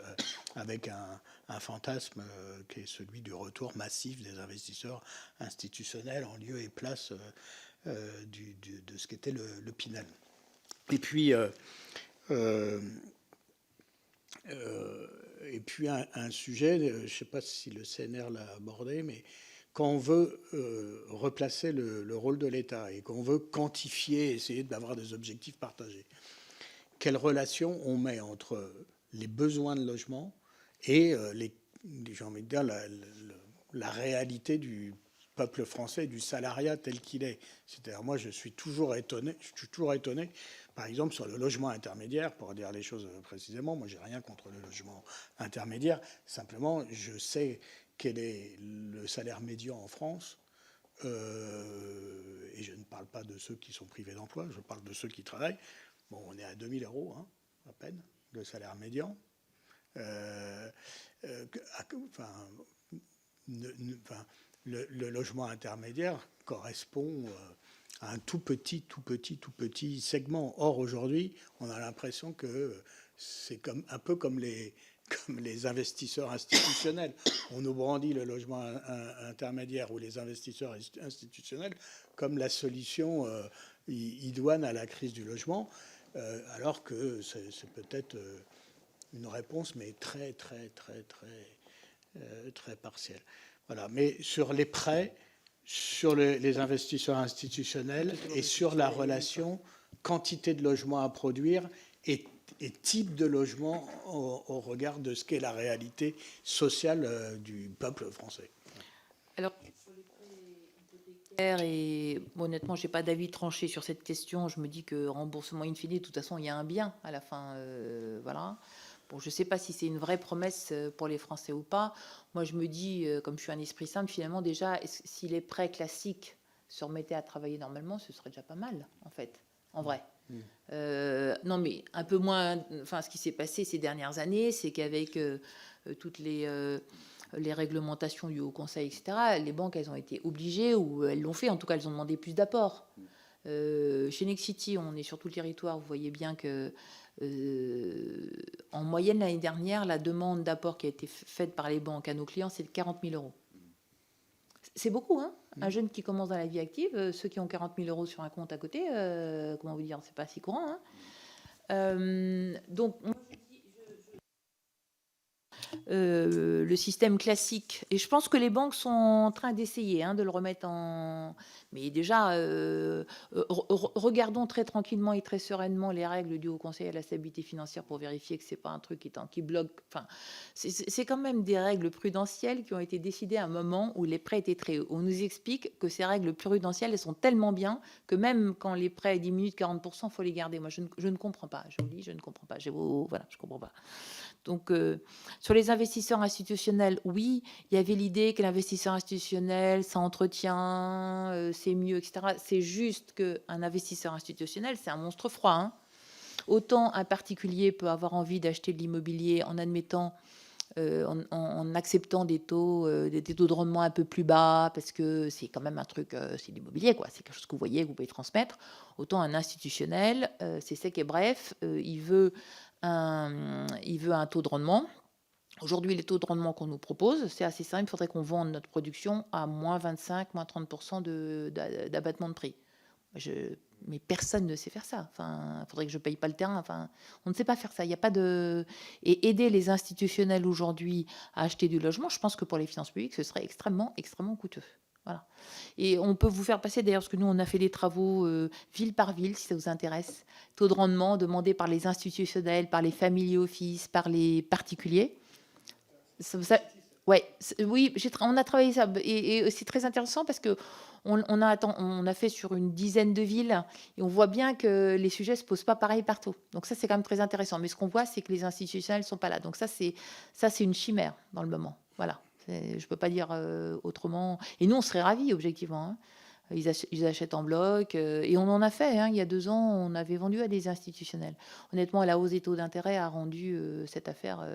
avec un fantasme qui est celui du retour massif des investisseurs institutionnels en lieu et place de ce qu'était le Pinel. Et puis, un sujet, je ne sais pas si le CNR l'a abordé, mais quand on veut replacer le rôle de l'État et qu'on veut quantifier, essayer d'avoir des objectifs partagés, quelle relation on met entre les besoins de logement et j'ai envie de dire, la réalité du peuple français, du salariat tel qu'il est. C'est-à-dire, moi, je suis toujours étonné, par exemple, sur le logement intermédiaire, pour dire les choses précisément. Moi, j'ai rien contre le logement intermédiaire. Simplement, je sais quel est le salaire médian en France. Et je ne parle pas de ceux qui sont privés d'emploi, je parle de ceux qui travaillent. Bon, on est à 2 000 euros, hein, à peine, le salaire médian. Le logement intermédiaire correspond à un tout petit segment. Or, aujourd'hui, on a l'impression que c'est un peu comme les investisseurs institutionnels. On nous brandit le logement intermédiaire ou les investisseurs institutionnels comme la solution idoine à la crise du logement, alors que c'est peut-être une réponse, mais très partielle. Voilà. Mais sur les prêts, sur les investisseurs institutionnels et sur la relation quantité de logements à produire et type de logement au regard de ce qu'est la réalité sociale du peuple français. Alors, sur les prêts hypothécaires, et honnêtement, je n'ai pas d'avis tranché sur cette question. Je me dis que remboursement in fine, de toute façon, il y a un bien à la fin. Voilà. Bon, je ne sais pas si c'est une vraie promesse pour les Français ou pas. Moi, je me dis, comme je suis un esprit simple, finalement, déjà, si les prêts classiques se remettaient à travailler normalement, ce serait déjà pas mal, en fait, en vrai. Non, mais un peu moins. Enfin, ce qui s'est passé ces dernières années, c'est qu'avec toutes les réglementations du Haut Conseil, etc., les banques, elles ont été obligées, ou elles l'ont fait, en tout cas, elles ont demandé plus d'apports. Chez Nexity, on est sur tout le territoire, vous voyez bien que en moyenne, l'année dernière, la demande d'apport qui a été faite par les banques à nos clients, c'est de 40 000 euros. C'est beaucoup, hein. Un jeune qui commence dans la vie active, ceux qui ont 40 000 euros sur un compte à côté, comment vous dire, c'est pas si courant, hein. Donc, moi, le système classique, et je pense que les banques sont en train d'essayer de le remettre en... Mais déjà, regardons très tranquillement et très sereinement les règles du Haut Conseil à la stabilité financière pour vérifier que c'est pas un truc qui bloque. Enfin, c'est quand même des règles prudentielles qui ont été décidées à un moment où les prêts étaient très hauts. On nous explique que ces règles prudentielles, elles sont tellement bien que même quand les prêts diminuent de 40%, il faut les garder. Moi, je ne comprends pas. Je vous dis, je ne comprends pas. Voilà, je comprends pas. Donc, sur les investisseurs institutionnels, oui, il y avait l'idée que l'investisseur institutionnel, ça entretient, c'est mieux, etc. C'est juste qu'un investisseur institutionnel, c'est un monstre froid, hein. Autant un particulier peut avoir envie d'acheter de l'immobilier en admettant, en acceptant des taux de rendement un peu plus bas, parce que c'est quand même un truc, c'est l'immobilier, quoi. C'est quelque chose que vous voyez, que vous pouvez transmettre. Autant un institutionnel, c'est sec et bref, il veut un taux de rendement. Aujourd'hui, les taux de rendement qu'on nous propose, c'est assez simple. Il faudrait qu'on vende notre production à moins 25, moins 30% d'abattement de prix. Mais personne ne sait faire ça. Enfin, il faudrait que je paye pas le terrain. Enfin, on ne sait pas faire ça. Il n'y a pas de... Et aider les institutionnels aujourd'hui à acheter du logement, je pense que pour les finances publiques, ce serait extrêmement coûteux. Voilà. Et on peut vous faire passer, d'ailleurs, parce que nous, on a fait des travaux ville par ville, si ça vous intéresse. Taux de rendement demandé par les institutionnels, par les family office, par les particuliers. Ouais, oui, on a travaillé ça. Et c'est très intéressant parce que on a fait sur une dizaine de villes et on voit bien que les sujets se posent pas pareil partout. Donc ça, c'est quand même très intéressant. Mais ce qu'on voit, c'est que les institutionnels sont pas là. Donc ça, c'est une chimère dans le moment. Voilà. Je peux pas dire autrement. Et nous, on serait ravis, objectivement, hein. Ils achètent en bloc. Et on en a fait. Il y a 2 ans, on avait vendu à des institutionnels. Honnêtement, la hausse des taux d'intérêt a rendu cette affaire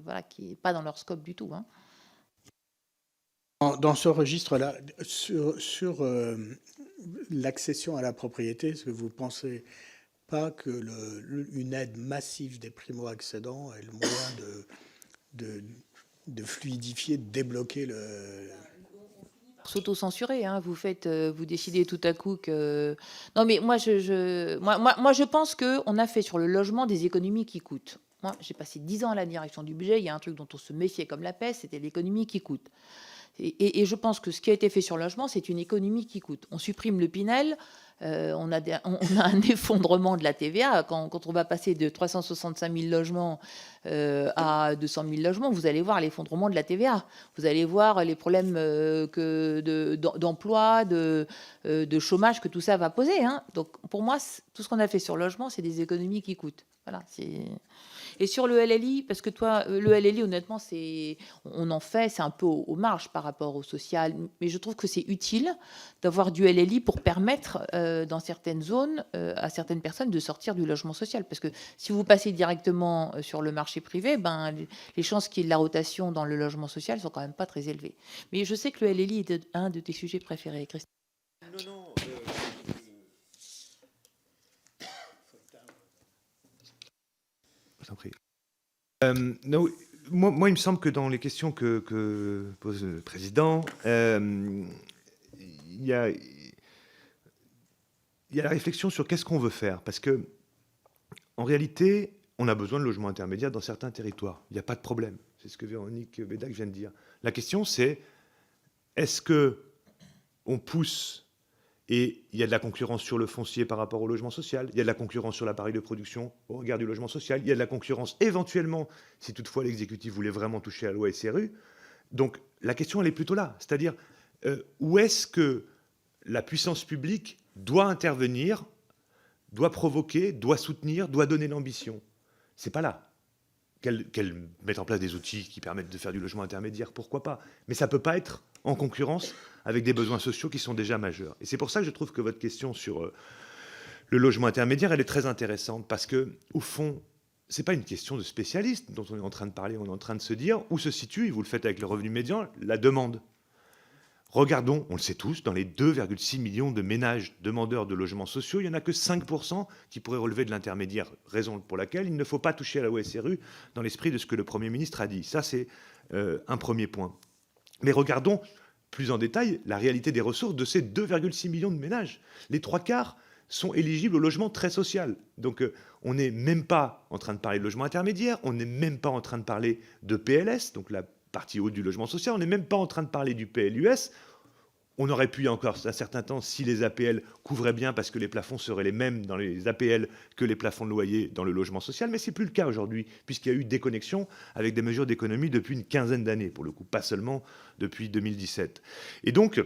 voilà, qui n'est pas dans leur scope du tout, hein. Dans ce registre-là, sur l'accession à la propriété, est-ce que vous ne pensez pas que une aide massive des primo-accédants est le moyen de fluidifier, de débloquer le... s'auto-censurer. Hein. Vous décidez tout à coup que... Non, mais moi, je pense qu'on a fait sur le logement des économies qui coûtent. Moi, j'ai passé 10 ans à la direction du budget. Il y a un truc dont on se méfiait comme la peste, c'était l'économie qui coûte. Et je pense que ce qui a été fait sur le logement, c'est une économie qui coûte. On supprime le Pinel, on a un effondrement de la TVA. Quand on va passer de 365 000 logements à 200 000 logements, vous allez voir l'effondrement de la TVA. Vous allez voir les problèmes d'emploi, de chômage que tout ça va poser. Hein. Donc pour moi, tout ce qu'on a fait sur le logement, c'est des économies qui coûtent. Voilà, et sur le LLI, parce que toi, le LLI, honnêtement, on en fait, c'est un peu aux marges par rapport au social, mais je trouve que c'est utile d'avoir du LLI pour permettre, dans certaines zones, à certaines personnes de sortir du logement social. Parce que si vous passez directement sur le marché privé, ben, les chances qu'il y ait de la rotation dans le logement social sont quand même pas très élevées. Mais je sais que le LLI est un de tes sujets préférés, Christine. Non. Je t'en prie. Non, moi, il me semble que dans les questions que pose le président, il y a la réflexion sur qu'est-ce qu'on veut faire. Parce que, en réalité, on a besoin de logements intermédiaires dans certains territoires. Il n'y a pas de problème. C'est ce que Véronique Bédac vient de dire. La question, c'est est-ce qu'on pousse et il y a de la concurrence sur le foncier par rapport au logement social, il y a de la concurrence sur l'appareil de production au regard du logement social, il y a de la concurrence éventuellement, si toutefois l'exécutif voulait vraiment toucher à la loi SRU. Donc la question, elle est plutôt là. C'est-à-dire, où est-ce que la puissance publique doit intervenir, doit provoquer, doit soutenir, doit donner l'ambition? C'est pas là. Qu'elle mette en place des outils qui permettent de faire du logement intermédiaire, pourquoi pas. Mais ça ne peut pas être en concurrence avec des besoins sociaux qui sont déjà majeurs. Et c'est pour ça que je trouve que votre question sur le logement intermédiaire, elle est très intéressante, parce que, au fond, ce n'est pas une question de spécialiste dont on est en train de parler, on est en train de se dire où se situe, et vous le faites avec le revenu médian, la demande. Regardons, on le sait tous, dans les 2,6 millions de ménages demandeurs de logements sociaux, il n'y en a que 5% qui pourraient relever de l'intermédiaire, raison pour laquelle il ne faut pas toucher à la OSRU dans l'esprit de ce que le Premier ministre a dit. Ça, c'est un premier point. Mais regardons plus en détail la réalité des ressources de ces 2,6 millions de ménages. Les 3/4 sont éligibles au logement très social. Donc on n'est même pas en train de parler de logement intermédiaire, on n'est même pas en train de parler de PLS, donc la partie haute du logement social, on n'est même pas en train de parler du PLUS. On aurait pu, il y a encore un certain temps, si les APL couvraient bien, parce que les plafonds seraient les mêmes dans les APL que les plafonds de loyer dans le logement social, mais ce n'est plus le cas aujourd'hui, puisqu'il y a eu déconnexion avec des mesures d'économie depuis une quinzaine d'années, pour le coup, pas seulement depuis 2017. Et donc,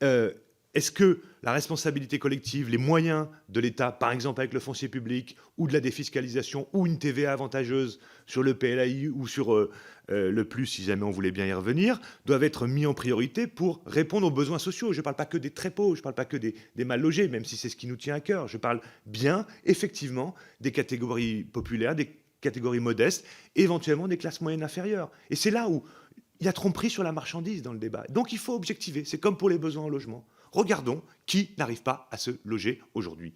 est-ce que la responsabilité collective, les moyens de l'État, par exemple avec le foncier public, ou de la défiscalisation, ou une TVA avantageuse sur le PLAI ou sur le plus, si jamais on voulait bien y revenir, doivent être mis en priorité pour répondre aux besoins sociaux? Je ne parle pas que des très pauvres, je ne parle pas que des mal logés, même si c'est ce qui nous tient à cœur. Je parle bien, effectivement, des catégories populaires, des catégories modestes, éventuellement des classes moyennes inférieures. Et c'est là où il y a tromperie sur la marchandise dans le débat. Donc il faut objectiver. C'est comme pour les besoins en logement. Regardons qui n'arrive pas à se loger aujourd'hui.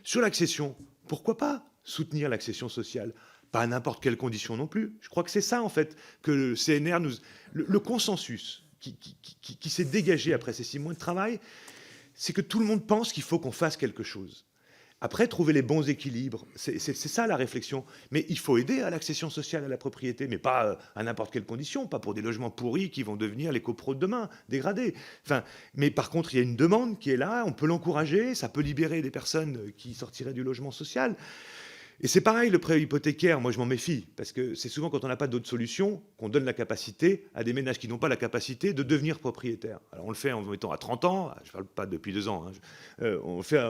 Sur l'accession, pourquoi pas soutenir l'accession sociale? Pas à n'importe quelle condition non plus. Je crois que c'est ça, en fait, que le CNR nous... Le consensus qui s'est dégagé après ces 6 mois de travail, c'est que tout le monde pense qu'il faut qu'on fasse quelque chose. Après, trouver les bons équilibres, c'est ça la réflexion. Mais il faut aider à l'accession sociale à la propriété, mais pas à n'importe quelle condition, pas pour des logements pourris qui vont devenir les copros de demain, dégradés. Enfin, mais par contre, il y a une demande qui est là, on peut l'encourager, ça peut libérer des personnes qui sortiraient du logement social. Et c'est pareil, le prêt hypothécaire, moi je m'en méfie, parce que c'est souvent quand on n'a pas d'autre solution qu'on donne la capacité à des ménages qui n'ont pas la capacité de devenir propriétaires. Alors on le fait en mettant à 30 ans, je ne parle pas depuis 2 ans, hein, on le fait,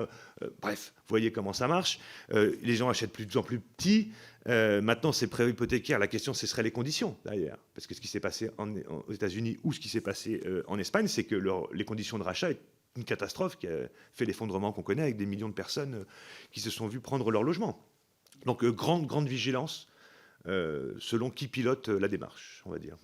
bref, vous voyez comment ça marche, les gens achètent de plus en plus petits, maintenant ces prêts hypothécaires, la question ce serait les conditions d'ailleurs, parce que ce qui s'est passé aux États-Unis ou ce qui s'est passé en Espagne, c'est que les conditions de rachat est une catastrophe qui a fait l'effondrement qu'on connaît avec des millions de personnes qui se sont vues prendre leur logement. Donc grande vigilance selon qui pilote la démarche, on va dire.